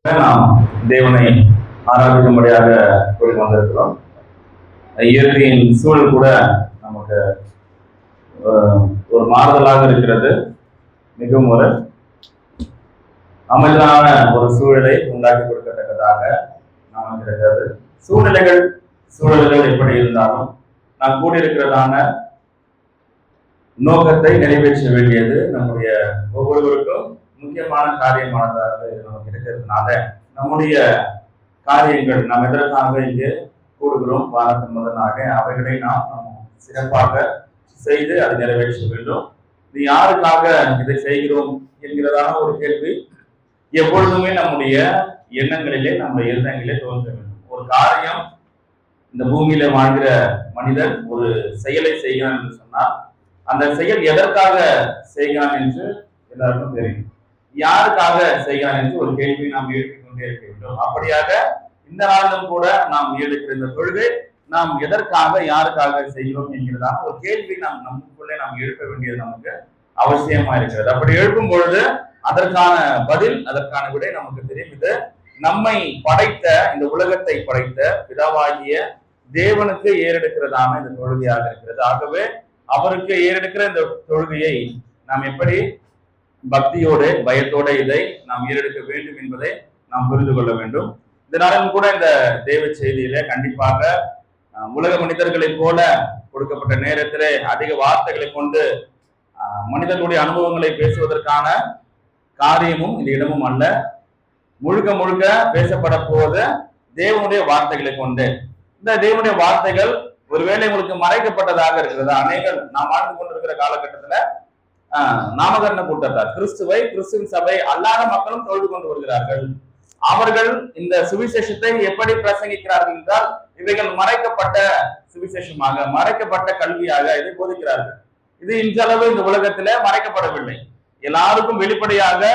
நாம் தேவனை ஆராதிக்கும்படியாக கூறி வந்திருக்கிறோம். இயற்கையின் சூழல் கூட நமக்கு ஒரு மாறுதலாக இருக்கிறது. மிகவும் ஒரு அமைதியான ஒரு சூழலை உண்டாக்கி கொடுக்கத்தக்கதாக நமக்கு இருக்கிறது. சூழல்கள் எப்படி இருந்தாலும் நாம் கூடியிருக்கிறதான நோக்கத்தை நிறைவேற்ற வேண்டியது நம்முடைய ஒவ்வொருவருக்கும் முக்கியமான காரியமானதாக நமக்கு இருக்கிறதுனால நம்முடைய காரியங்கள் நாம் எதற்காக இங்கே கூடுகிறோம் வாரத்தின் முதலாக அவைகளை நாம் சிறப்பாக செய்து அதை நிறைவேற்ற வேண்டும். இது யாருக்காக இதை செய்கிறோம் என்கிறதான ஒரு கேள்வி எப்பொழுதுமே நம்முடைய எண்ணங்களிலே நம்முடைய இருதயங்களிலே தோன்ற வேண்டும். ஒரு காரியம் இந்த பூமியில வாழ்கிற மனிதன் ஒரு செயலை செய்கிறான் என்று சொன்னால் அந்த செயல் எதற்காக செய்கிறான் என்று எல்லாருக்கும் தெரியும். யாருக்காக செய்கிறான் என்று ஒரு கேள்வி நாம் எழுப்பிக் கொண்டே இருக்க வேண்டும். அப்படியாக இந்த நாளிலும் கூட நாம் எடுக்கிற இந்த தொழுகை நாம் எதற்காக யாருக்காக செய்கிறோம் என்கிறதான ஒரு கேள்வி நமக்குள்ளே நாம் எழுப்ப வேண்டியது நமக்கு அவசியமா இருக்கிறது. அப்படி எழுப்பும் பொழுது அதற்கான பதில், அதற்கான விடை நமக்கு தெரியும். இது நம்மை படைத்த, இந்த உலகத்தை படைத்த பிதாவாகிய தேவனுக்கு ஏறெடுக்கிறதான இந்த தொழுகையாக இருக்கிறது. ஆகவே அவருக்கு ஏறெடுக்கிற இந்த தொழுகையை நாம் எப்படி பக்தியோடு பயத்தோடு இதை நாம் ஏறெடுக்க வேண்டும் என்பதை நாம் புரிந்து கொள்ள வேண்டும். இதனாலும் கூட இந்த தேவ செய்தியில கண்டிப்பாக உலக மனிதர்களை போல கொடுக்கப்பட்ட நேரத்திலே அதிக வார்த்தைகளை கொண்டு மனிதர்களுடைய அனுபவங்களை பேசுவதற்கான காரியமும் இந்த இடமும் அல்ல. முழுக்க முழுக்க பேசப்பட போவது தேவனுடைய வார்த்தைகளை கொண்டு. இந்த தேவனுடைய வார்த்தைகள் ஒருவேளை உங்களுக்கு மறைக்கப்பட்டதாக இருக்கிறது. அநேகர் நாம் வாழ்ந்து கொண்டிருக்கிற காலகட்டத்துல நாமகரண கூட்டத்தார் கிறிஸ்துவின் சபை அல்லாத மக்களும் தொழுது கொண்டு வருகிறார்கள். அவர்கள் இந்த சுவிசேஷத்தை எப்படி பிரசங்கிக்கிறார்கள் என்றால் இவைகள் மறைக்கப்பட்ட சுவிசேஷமாக, மறைக்கப்பட்ட கல்வியாக இதை போதிக்கிறார்கள். இது இன்றளவு இந்த உலகத்தில மறைக்கப்படவில்லை, எல்லாருக்கும் வெளிப்படையாக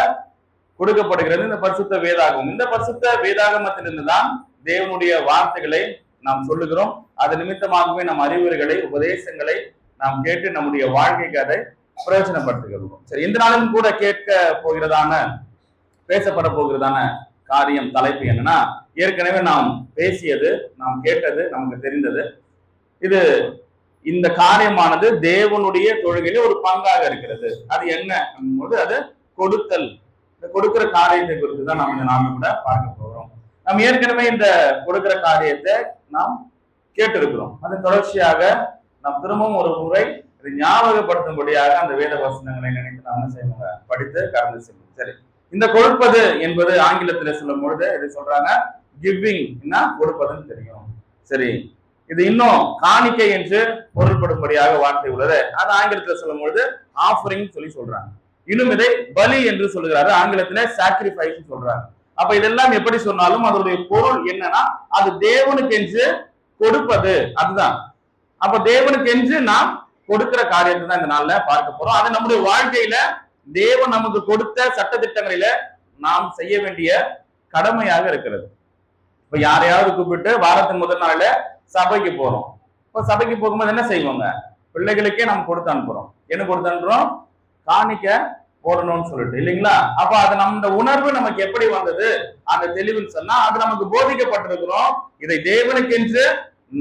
கொடுக்கப்படுகிறது இந்த பரிசுத்த வேதாகமம். இந்த பரிசுத்த வேதாகமத்திலிருந்துதான் தேவனுடைய வார்த்தைகளை நாம் சொல்லுகிறோம். அது நிமித்தமாகவே நம் அறிவுரைகளை, உபதேசங்களை நாம் கேட்டு நம்முடைய வாழ்க்கைக்கு அதை பிரயோஜனப்படுத்துகிறோம். சரி, இந்த நாளும் கூட கேட்க போகிறதான, பேசப்பட போகிறதான காரியம், தலைப்பு என்னன்னா, ஏற்கனவே நாம் பேசியது, நாம் கேட்டது, நமக்கு தெரிந்தது. இந்த காரியமானது தேவனுடைய தொழுகையில ஒரு பங்காக இருக்கிறது. அது என்ன போது அது கொடுத்தல். இந்த கொடுக்கிற காரியத்தை குறித்து தான் நாம கூட பார்க்க போகிறோம். நாம் ஏற்கனவே இந்த கொடுக்கிற காரியத்தை நாம் கேட்டிருக்கிறோம். அதன் தொடர்ச்சியாக நாம் திரும்பவும் ஒரு முறை இதை ஞாபகப்படுத்தும்படியாக அந்த வேத வசனங்களை நினைத்து நாம் செய்வோங்க, படித்து கடந்து செல்வோம். சரி, இந்த கொடுப்பது என்பது ஆங்கிலத்துல சொல்லும் பொழுது இதை சொல்றாங்க கிவிங், கொடுப்பதுன்னு தெரியும். சரி, இது இன்னும் காணிக்கை என்று பொருள்படும்படியாக வார்த்தை உள்ளது. அது ஆங்கிலத்துல சொல்லும் பொழுது ஆஃபரிங் சொல்லி சொல்றாங்க. இன்னும் இதை பலி என்று சொல்லுகிறாரு, ஆங்கிலத்துல சாக்ரிஃபைஸ் சொல்றாங்க. அப்ப இதெல்லாம் எப்படி சொன்னாலும் அதனுடைய பொருள் என்னன்னா அது தேவனுக்கு என்று கொடுப்பது, அதுதான். அப்ப தேவனுக்கு என்று நாம் கொடுக்கிற காரியத்தை தான் இந்த நாள்ல பார்க்க போறோம். அது நம்முடைய வாழ்க்கையில தேவன் நமக்கு கொடுத்த சட்டத்திட்டங்களில நாம் செய்ய வேண்டிய கடமையாக இருக்கிறது. இப்ப யாரையாவது கூப்பிட்டு வாரத்தின் முதல் நாள்ல சபைக்கு போறோம். இப்ப சபைக்கு போகும்போது என்ன செய்வோங்க? பிள்ளைகளுக்கே நம்ம கொடுத்து அனுப்புறோம். என்ன கொடுத்து அனுப்புறோம்? காணிக்க போடணும்னு சொல்லிட்டு, இல்லைங்களா? அப்ப அது நம்ம உணர்வு நமக்கு எப்படி வந்தது, அந்த தெளிவுன்னு சொன்னா அது நமக்கு போதிக்கப்பட்டிருக்கிறோம். இதை தேவனுக்கென்று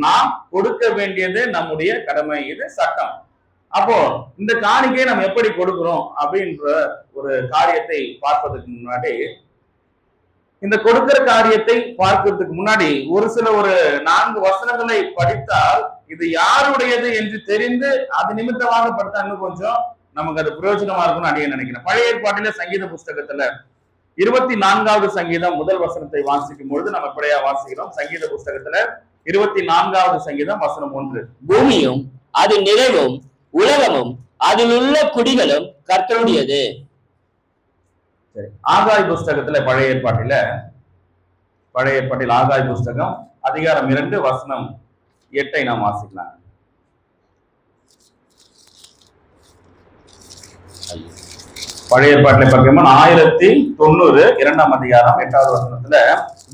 நாம் கொடுக்க வேண்டியது நம்முடைய கடமை, இது சட்டம். அப்போ இந்த காணிக்கையை நம்ம எப்படி கொடுக்கிறோம் அப்படின்ற ஒரு காரியத்தை பார்ப்பதற்கு முன்னாடி, இந்த கொடுக்கிற காரியத்தை பார்க்கிறதுக்கு முன்னாடி ஒரு 4 வசனங்களை படித்தால் இது யாருடையது என்று தெரிந்து அது நிமித்தமாக படுத்தா இன்னும் கொஞ்சம் நமக்கு அது பிரயோஜனமா இருக்கும்னு அடியே நினைக்கிறேன். பழைய ஏற்பாட்டில சங்கீத புஸ்தகத்துல 24வது சங்கீதம் முதல் வசனத்தை வாசிக்கும் பொழுது நம்ம எப்படியா வாசிக்கிறோம்? சங்கீத புஸ்தகத்துல 24வது சங்கீதம் வசனம் 1. பூமியும் அது நிறைவும் உலகமும் அதில் உள்ள குடிகளும் கர்த்தருடையது. சரி, ஆகாய் புஸ்தகத்துல பழைய ஏற்பாட்டில் ஆகாய் புஸ்தகம் அதிகாரம் 2 வசனம் 8 நாம் வாசிக்கலாம். பழைய ஏற்பாட்டில் பார்க்கணும் 1090 2ஆம் அதிகாரம் 8வது வசனத்துல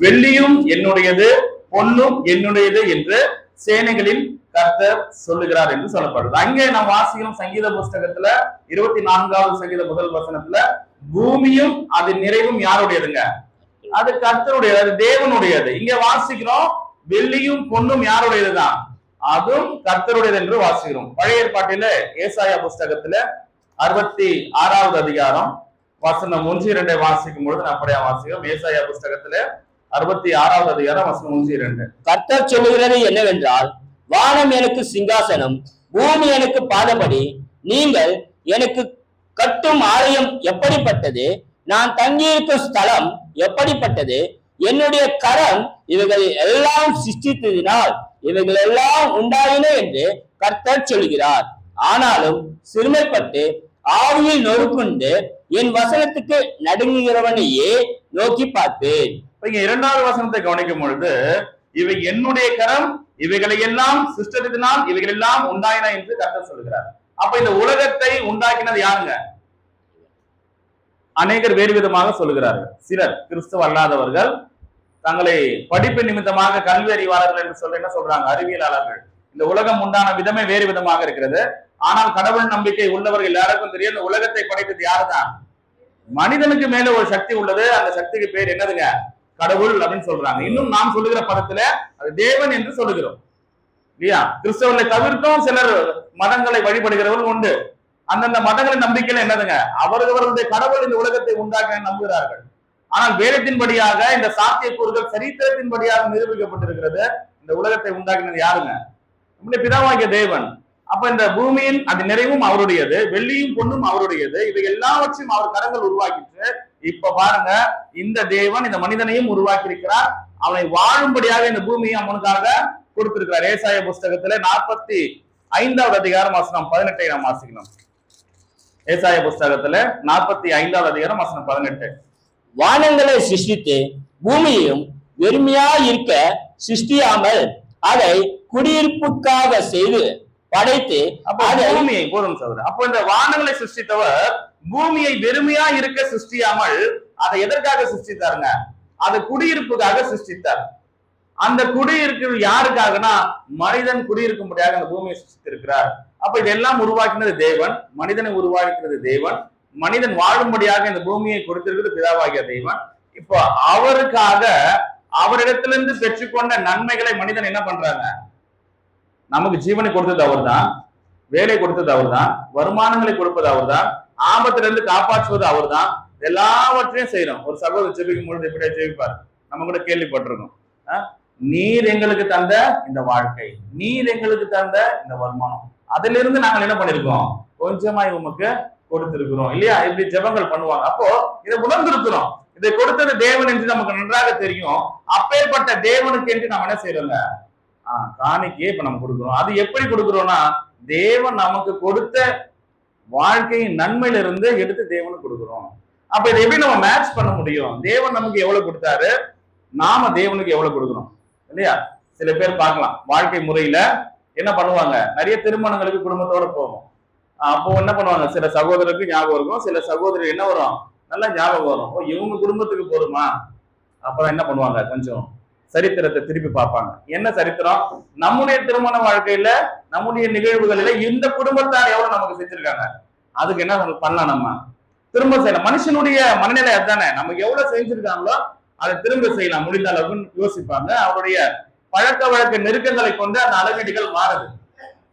வெள்ளியும் என்னுடையது பொன்னும் என்னுடையது என்று சேனைகளின் கர்த்தர் சொல்லுகிறார் என்று சொல்லப்படுது. அங்கே நாம் வாசிக்கிறோம் சங்கீத புஸ்தகத்துல 24வது சங்கீத முதல் வசனத்துல பூமியும் அது நிறைவும் யாருடையதுங்க? அது கர்த்தருடையது, அது தேவனுடையது. இங்க வாசிக்கிறோம் வெள்ளியும் பொன்னும் யாருடையதுதான், அதுவும் கர்த்தருடையது என்று வாசிக்கிறோம். பழைய ஏற்பாட்டில ஏசாயா புஸ்தகத்துல 66வது அதிகாரம் வசனம் 1-2 வாசிக்கும் பொழுது அப்படியே வாசிக்கிறோம். ஏசாயா புஸ்தகத்துல 66வது அதிகாரம் வசனம் 1-2. கர்த்தர் சொல்லுகிறது என்னவென்றால், வானம் எனக்கு சிங்காசனம், பூமி எனக்கு பாதபடி, நீங்கள் எனக்கு கட்டும் ஆலயம் எப்படிப்பட்டது, நான் தங்கியிருக்கும் ஸ்தலம் எப்படிப்பட்டது, என்னுடைய கரம் இவைகள் எல்லாம் சிருஷ்டித்ததினால் இவைகள் எல்லாம் உண்டாயின என்று கர்த்தர் சொல்கிறார். ஆனாலும் சிறுமைப்பட்டு ஆவியில் நொறுக்குண்டு என் வசனத்துக்கு நடுங்குகிறவனையே நோக்கி பார்ப்பேன். இங்க 2வது வசனத்தை கவனிக்கும் பொழுது, இவை என்னுடைய கரம் இவைகளை எல்லாம் சிருஷ்டித்ததினால் இவைகள் எல்லாம் உண்டாயின என்று கர்த்தர் சொல்கிறார். அப்ப இந்த உலகத்தை உண்டாக்கினது யாருங்க? அநேகர் வேறு விதமாக சொல்லுகிறார்கள். சிலர் கிறிஸ்துவ அல்லாதவர்கள் தங்களை படிப்பு நிமித்தமாக கல்வி அறிவாளர்கள் என்று சொல்ல என்ன சொல்றாங்க, அறிவியலாளர்கள், இந்த உலகம் உண்டான விதமே வேறு விதமாக இருக்கிறது. ஆனால் கடவுள் நம்பிக்கை உள்ளவர்கள் எல்லாருக்கும் தெரியும், இந்த உலகத்தை படைத்தது யாருதான்? மனிதனுக்கு மேல ஒரு சக்தி உள்ளது. அந்த சக்திக்கு பேர் என்னதுங்க? கடவுள் அப்படின்னு சொல்றாங்க. இன்னும் நாம் சொல்லுகிற பதத்துல அது தேவன் என்று சொல்லுகிறோம் இல்லையா? கிறிஸ்தவர்களை தவிர்த்தும் சிலர் மதங்களை வழிபடுகிறவர்கள் உண்டு. அந்தந்த மதங்களின் நம்பிக்கையில என்னதுங்க, அவர்களுடைய கடவுள் இந்த உலகத்தை உண்டாக்க நம்புகிறார்கள். ஆனால் வேதத்தின்படியாக இந்த சாத்தியக்கூறுகள் சரித்திரத்தின்படியாக நிரூபிக்கப்பட்டிருக்கிறது. இந்த உலகத்தை உண்டாக்கினது யாருங்க? நம்முடைய பிதாவாகிய தேவன். அப்ப இந்த பூமியின் அது நிறைவும் அவருடையது, வெள்ளியும் பொன்னும் அவருடையது. இவை எல்லாவற்றையும் அவர் கரங்கள் உருவாக்கிட்டு இப்ப பாருங்க, இந்த தேவன் இந்த மனிதனையும் உருவாக்கி இருக்கிறார். அவனை வாழும்படியாக இந்த பூமியை அவனுக்காக கொடுத்திருக்கிறார். ஏசாயா புஸ்தகத்துல 45வது அதிகாரம் வசனம் 18 நாம் வாசிக்கணும். ஏசாயா புஸ்தகத்துல 45வது அதிகாரம் வசனம் 18. வானங்களை சிருஷ்டித்து பூமியையும் வெறுமையா இருக்க சிருஷ்டியாமல் அதை குடியிருப்புக்காக செய்து படைத்து, அப்ப பூமியை போதும் சகோதரர். அப்போ இந்த வானங்களை சிருஷ்டித்தவர் பூமியை வெறுமையா இருக்க சிருஷ்டியாமல் அதை எதற்காக சிருஷ்டித்தாருங்க? அதை குடியிருப்புக்காக சிருஷ்டித்தார். அந்த குடியிருப்பு யாருக்காகனா மனிதன் குடியிருக்கும்படியாக அந்த பூமியை சிருஷ்டித்திருக்கிறார். அப்ப இதெல்லாம் உருவாக்கினது தேவன், மனிதனை உருவாக்கினது தேவன், மனிதன் வாழும்படியாக இந்த பூமியை கொடுத்திருக்கிறது பிதாவாகிய தேவன். இப்போ அவருக்காக அவரிடத்திலிருந்து பெற்றுக்கொண்ட நன்மைகளை மனிதன் என்ன பண்றாங்க? நமக்கு ஜீவனை கொடுத்தது அவர் தான், வேலை கொடுத்தது அவர் தான், வருமானங்களை கொடுப்பது அவர் தான், ஆபத்திலிருந்து காப்பாற்றுவது அவர் தான். எல்லாவற்றையும் செய்யறோம். ஒரு சகோதரர் ஜெபிக்கும் பொழுது எப்படியா ஜெபிப்பார், நம்ம கூட கேள்விப்பட்டிருக்கோம். நீர் எங்களுக்கு தந்த இந்த வாழ்க்கை, நீர் எங்களுக்கு தந்த இந்த வருமானம், அதிலிருந்து நாங்கள் என்ன பண்ணிருக்கோம்? கொஞ்சமாய் உமக்கு கொடுத்திருக்கிறோம் இல்லையா? இப்படி ஜெபங்கள் பண்ணுவாங்க. அப்போ இதை உணர்ந்திருக்கிறோம், இதை கொடுத்தது தேவன் என்று நமக்கு நன்றாக தெரியும். அப்பேற்பட்ட தேவனுக்கு என்று நம்ம என்ன செய்யறோங்க? காணிக்கையே இப்ப நம்ம கொடுக்கிறோம். அது எப்படி கொடுக்கிறோம்னா, தேவன் நமக்கு கொடுத்த வாழ்க்கையின் நன்மையில இருந்து எடுத்து தேவனுக்கு கொடுக்கிறோம். அப்ப இதை எப்படி நம்ம மேட்ச் பண்ண முடியும்? தேவன் நமக்கு எவ்வளவு கொடுத்தாரு, நாம தேவனுக்கு எவ்வளவு கொடுக்கிறோம் இல்லையா? சில பேர் பார்க்கலாம், வாழ்க்கை முறையில என்ன பண்ணுவாங்க, நிறைய திருமணங்களுக்கு குடும்பத்தோட போவோம். அப்போ என்ன பண்ணுவாங்க, சில சகோதரருக்கு ஞாபகம் இருக்கும், சில சகோதரர் என்ன வரும், நல்லா ஞாபகம் வரும். இவங்க குடும்பத்துக்கு போதுமா? அப்புறம் என்ன பண்ணுவாங்க, கொஞ்சம் சரித்திரத்தை திருப்பி பார்ப்பாங்க. என்ன சரித்திரம்? நம்முடைய திருமண வாழ்க்கையில, நம்முடைய நிகழ்வுகளில இந்த குடும்பத்தார் எவ்வளவு நமக்கு செஞ்சிருக்காங்க, அதுக்கு என்ன பண்ணலாம், நம்ம திரும்ப செய்யலாம். மனுஷனுடைய மனநிலை அதுதானே, நமக்கு எவ்வளவு செஞ்சிருக்காங்களோ அதை திரும்ப செய்யலாம் முடிந்த அளவுக்கு யோசிப்பாங்க. அவருடைய பழக்க வழக்க நெருக்கங்களை கொண்டு அந்த அளவீடுகள் மாறுது.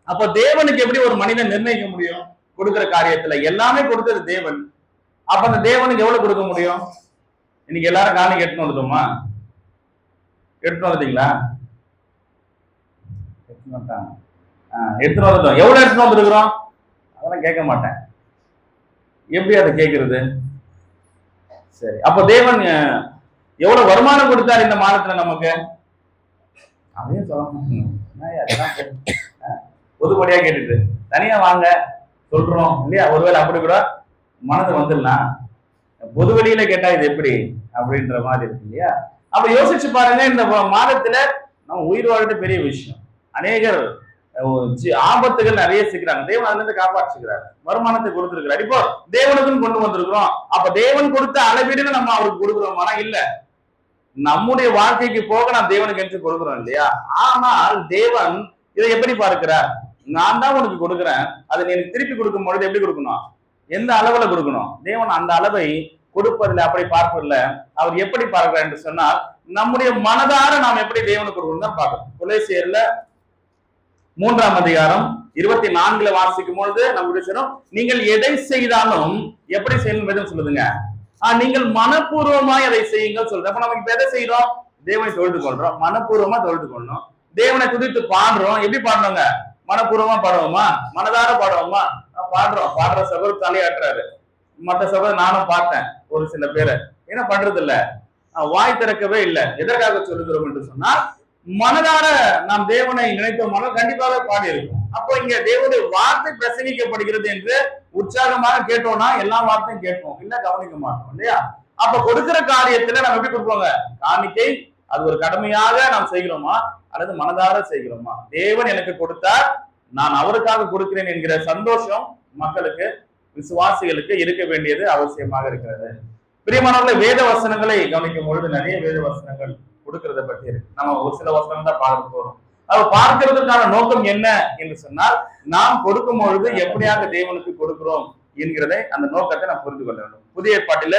அப்போ தேவனுக்கு எப்படி ஒரு மனிதன் நிர்ணயிக்க முடியும்? கொடுக்கிற காரியத்துல எல்லாமே கொடுத்தது தேவன். அப்ப அந்த தேவனுக்கு எவ்வளவு கொடுக்க முடியும்? இன்னைக்கு எல்லாரும் காணி எட்டுன்னு வந்துட்டோமா? எடுத்துட்டு வந்துட்டீங்களா? எடுத்துட்டு வந்துட்டோம். எவ்வளவு எடுத்துட்டு வந்துருக்கிறோம்? அதெல்லாம் கேட்க மாட்டேன். எப்படி அதை கேட்கறது? சரி, அப்ப தேவன் எவ்வளவு வருமானம் கொடுத்தாரு இந்த மாதத்துல நமக்கு? அதையும் சொல்லணும். பொதுப்படியா கேட்டுட்டு தனியா வாங்க சொல்றோம் இல்லையா? ஒருவேளை அப்படி கூட மனது வந்துடலாம். பொது வெளியில கேட்டா இது எப்படி அப்படின்ற மாதிரி இருக்கு இல்லையா? அப்ப யோசிச்சு பாருங்க, இந்த மாதத்துல நம்ம உயிர் வாழ்றது பெரிய விஷயம். அநேகர் ஆபத்துகள் நிறைய சிக்கிறாங்க, தேவன் அதுல இருந்து காப்பாற்றுகிறார், வருமானத்தை கொடுத்திருக்கிறார். இப்போ தேவனுக்குன்னு கொண்டு வந்திருக்கிறோம். அப்ப தேவன் கொடுத்த அளவீடுல நம்ம அவருக்கு கொடுக்குறோம்? ஆனா இல்ல, நம்முடைய வாழ்க்கைக்கு போக நாம் தேவனுக்கு என்று கொடுக்குறோம் இல்லையா? ஆனால் தேவன் இதை எப்படி பார்க்கிறார்? நான் தான் உனக்கு கொடுக்குறேன், அதை நீ எனக்கு திருப்பி கொடுக்கும் பொழுது எப்படி கொடுக்கணும், எந்த அளவுல கொடுக்கணும்? தேவன் அந்த அளவை கொடுப்பதில்லை, அப்படி பார்ப்பதில்ல. அவர் எப்படி பார்க்கிறார் என்று சொன்னால், நம்முடைய மனதார நாம் எப்படி தேவனுக்கு கொடுக்கணும் தான் பார்க்கணும். கொலோசியர்ல 3ஆம் அதிகாரம் 24 வாசிக்கும் பொழுது நம்முடைய சொல்லும், நீங்கள் எதை செய்தாலும் எப்படி செய்யணும் வேதம் சொல்லுதுங்க. நீங்கள் மனப்பூர்வமாய் அதை செய்யுங்கள் சொல்றது. அப்ப நமக்கு எதை செய்யறோம்? தேவனை தொழுது கொள்றோம், மனப்பூர்வமா தொழுது கொள்ளணும். தேவனை துதித்து பாடுறோம், எப்படி பாடணுங்க? மனப்பூர்வமா பாடுவோமா? மனதார பாடுவோமா? பாடுறோம். பாடுற சகோதரர் தலையாட்டுறாரு. மற்ற சகோதரர் நானும் பார்த்தேன் ஒரு சில பேரை. என்ன பண்றது இல்ல, வாய் திறக்கவே இல்லை. எதற்காக சொல்லுகிறோம் என்று சொன்னால், மனதார நாம் தேவனை நினைத்தோம்னா கண்டிப்பாக பாடி இருக்கும். அப்போ இங்க தேவனுடைய வார்த்தை பிரசங்கிக்கப்படுகிறது என்று உற்சாகமாக கேட்டோம்னா எல்லா வார்த்தையும் கேட்போம், இல்ல கவனிக்க மாட்டோம் இல்லையா? அப்ப கொடுக்கிற காரியத்துல நம்ம எப்படி கொடுப்போங்க? காணிக்கை அது ஒரு கடமையாக நாம் செய்கிறோமா அல்லது மனதார செய்கிறோமா? தேவன் எனக்கு கொடுத்தார், நான் அவருக்காக கொடுக்கிறேன் என்கிற சந்தோஷம் மக்களுக்கு, விசுவாசிகளுக்கு இருக்க வேண்டியது அவசியமாக இருக்கிறது. பிரியமானவர்களே, வேத வசனங்களை கவனிக்கும் பொழுது நிறைய வேத வசனங்கள் கொடுக்கறத பற்றி இருக்கு. நம்ம ஒரு சில வசனம் தான் பார்க்க போறோம். அது பார்க்கிறதுக்கான நோக்கம் என்ன என்று சொன்னால், நாம் கொடுக்கும் பொழுது எப்படியாக தேவனுக்கு கொடுக்கிறோம் என்கிறதை, அந்த நோக்கத்தை நாம் புரிந்து கொள்ள வேண்டும். புதிய ஏற்பாட்டில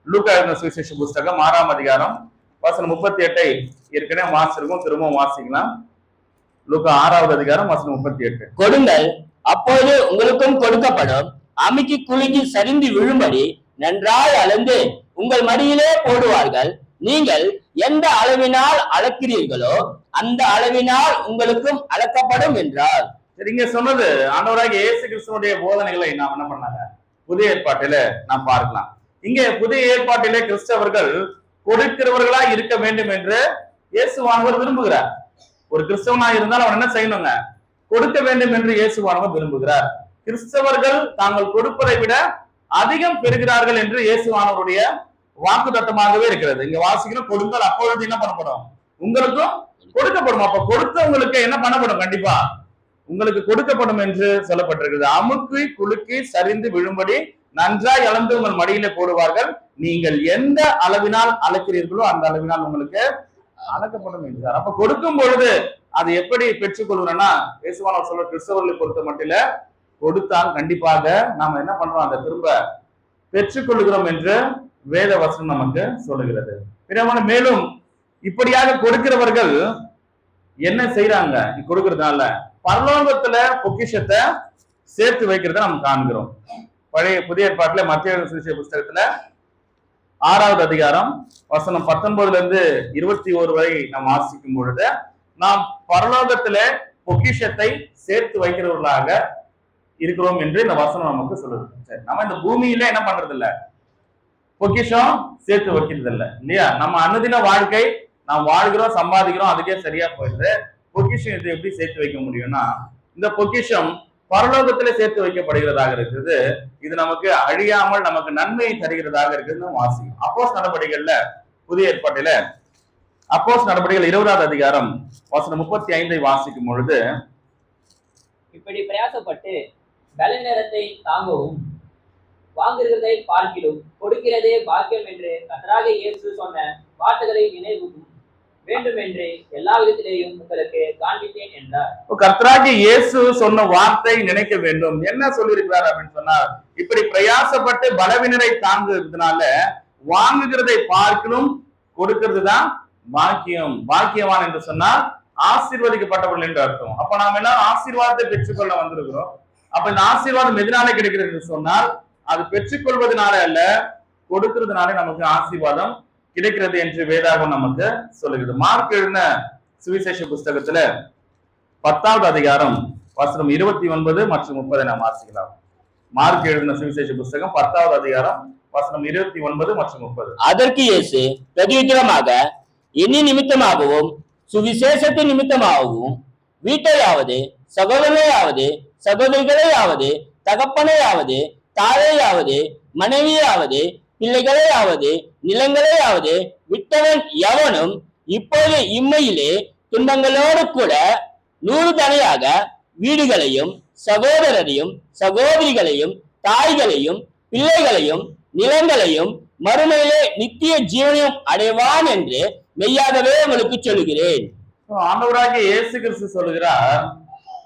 லூக்கா எழுதின சுவிசேஷ புஸ்தகம் 6ஆம் அதிகாரம் வசனம் 38 ஏற்கனவே வாசிச்சிருக்கோம், திரும்பவும் வாசிக்கலாம். லூக்கா 6வது அதிகாரம் வசனம் 38. கொடுங்கள், அப்போது உங்களுக்கும் கொடுக்கப்படும், அமுக்கி குலுங்கி சரிந்து விழும்படி நன்றாய் அளந்து உங்கள் மடியிலே போடுவார்கள். நீங்கள் எந்த அளவினால் அளக்கிறீர்களோ அந்த அளவினால் உங்களுக்கும் அளக்கப்படும் என்றார். இங்க சொன்னது ஆண்டவராகிய இயேசு கிறிஸ்துவுடைய போதனைகளை நாம் என்ன பண்ணாங்க புதிய ஏற்பாட்டில நாம் பார்க்கலாம். இங்கே புதிய ஏற்பாட்டிலே கிறிஸ்தவர்கள் கொடுக்கிறவர்களா இருக்க வேண்டும் என்று இயேசுவானவர் விரும்புகிறார். ஒரு கிறிஸ்தவனா இருந்தால் அவன் என்ன செய்யணுங்க? கொடுக்க வேண்டும் என்று இயேசுவானவர் விரும்புகிறார். கிறிஸ்தவர்கள் தாங்கள் கொடுப்பதை விட அதிகம் பெறுகிறார்கள் என்று இயேசுவானவருடைய வாக்கு தத்தமாகவே இருக்கிறது. இங்க வாசிக்கிறோம், கொடுங்கள் அப்பொழுது என்ன பண்ணப்படும்? உங்களுக்கும் கொடுக்கப்படும். அப்ப கொடுத்தவங்களுக்கு என்ன பண்ணப்படும்? கண்டிப்பா உங்களுக்கு கொடுக்கப்படும் என்று சொல்லப்பட்டிருக்கிறது. அமுக்கி குலுக்கி சரிந்து விழும்படி நன்றாய் அளந்து உங்கள் மடியில போடுவார்கள். நீங்கள் எந்த அளவினால் அளக்கிறீர்களோ அந்த அளவினால் உங்களுக்கு அளக்கப்படும் என்றார். அப்ப கொடுக்கும் பொழுது அது எப்படி பெற்றுக்கொள்கிறோம்னா, இயேசுவானவர் சொல்ற கிறிஸ்தவர்களை பொறுத்த மட்டில கொடுத்தால் கண்டிப்பாக நாம என்ன பண்றோம்? அதை திரும்ப பெற்றுக்கொள்கிறோம் என்று வேத வசனம் நமக்கு சொல்லுகிறது. மேலும் இப்படியாக கொடுக்கிறவர்கள் என்ன செய்யறாங்க? கொடுக்கறதுனால பரலோகத்துல பொக்கிஷத்தை சேர்த்து வைக்கிறத நம்ம காண்கிறோம். புதிய ஏற்பாட்டுல மத்திய சுவிசேஷ புஸ்தகத்துல 6வது அதிகாரம் வசனம் 19 இருந்து 21 வரை நாம் வாசிக்கும் பொழுது, நாம் பரலோகத்துல பொக்கிஷத்தை சேர்த்து வைக்கிறவர்களாக இருக்கிறோம் என்று இந்த வசனம் நமக்கு சொல்லுது. சரி, நம்ம இந்த பூமியில என்ன பண்றது இல்ல, பொக்கிஷம் சேர்த்து வைக்கிறது இல்லை இல்லையா? நம்ம அன்னதின வாழ்க்கை நாம் வாழ்கிறோம், சம்பாதிக்கிறோம், அதுக்கே சரியா போயிடுது. பொக்கிஷம் இது எப்படி சேர்த்து வைக்க முடியும்னா, இந்த பொக்கிஷம் பரலோகத்திலே சேர்த்து வைக்கப்படுகிறதாக இருக்குது. இது நமக்கு அழியாமல் நமக்கு நன்மையை தருகிறதாக இருக்குது. வாசிக்கும் அப்போஸ் நடவடிக்கைகள்ல புதிய ஏற்பாட்டில அப்போஸ் நடவடிக்கைகள் 20வது அதிகாரம் வசனம் 35 வாசிக்கும் பொழுது, இப்படி பிரயாசப்பட்டு பல நேரத்தை தாங்கவும் வாங்குகிறதை பார்க்கிலும் கொடுக்கிறதே பாக்கியம் என்று கர்த்தராகிய இயேசு சொன்ன வார்த்தைகளை நினைவுக்கும் வேண்டும் என்று எல்லா விதத்திலேயும் உங்களுக்கு காண்பித்தேன் என்றார். கர்த்தராகிய இயேசு சொன்ன வார்த்தை நினைக்க வேண்டும். என்ன சொல்லியிருக்கிறார் அப்படின்னு சொன்னார், இப்படி பிரயாசப்பட்டு பலவினரை தாங்குறதுனால வாங்குகிறதை பார்க்கலும் கொடுக்கிறது தான் பாக்கியம். பாக்கியவான் என்று சொன்னால் ஆசீர்வதிக்கப்பட்டவர்கள் என்று அர்த்தம். அப்ப நாம எல்லாம் ஆசீர்வாதத்தை பெற்றுக்கொள்ள வந்திருக்கிறோம். அப்ப இந்த ஆசீர்வாதம் எதனால கிடைக்கிறது என்று சொன்னால், அது பெற்றுக்கொள்வதனால அல்ல, கொடுக்கிறதுனால நமக்கு ஆசீர்வாதம் கிடைக்கிறது என்று வேதாகம் நமக்கு சொல்லுகிறது. மார்க் எழுதின சுவிசேஷ புஸ்தகத்துல 10வது அதிகாரம் வசனம் 29 மற்றும் 30 நாம் வாசிக்கலாம். மார்க் எழுதின சுவிசேஷ புஸ்தகம் 10வது அதிகாரம் வசனம் 29 மற்றும் 30. அதற்கு இயேசு பிரதியுத்தரமாக, என்னி நிமித்தமாகவும் சுவிசேஷத்தின் நிமித்தமாகவும் வீட்டையாவது சகோதரரையாவது சகோதரிகளையாவது தகப்பனையாவது தாயையாவது மனைவியாவது பிள்ளைகளையாவது நிலங்களையாவது விட்டவன் எவனும் இப்போது இம்மையிலே துன்பங்களோடு கூட 100 தடையாக வீடுகளையும் சகோதரரையும் சகோதரிகளையும் தாய்களையும் பிள்ளைகளையும் நிலங்களையும் மறுமையிலே நித்திய ஜீவனையும் அடைவான் என்று மெய்யாகவே உங்களுக்கு சொல்லுகிறேன். ஆண்டவராகிய இயேசு கிறிஸ்து சொல்லுகிறார்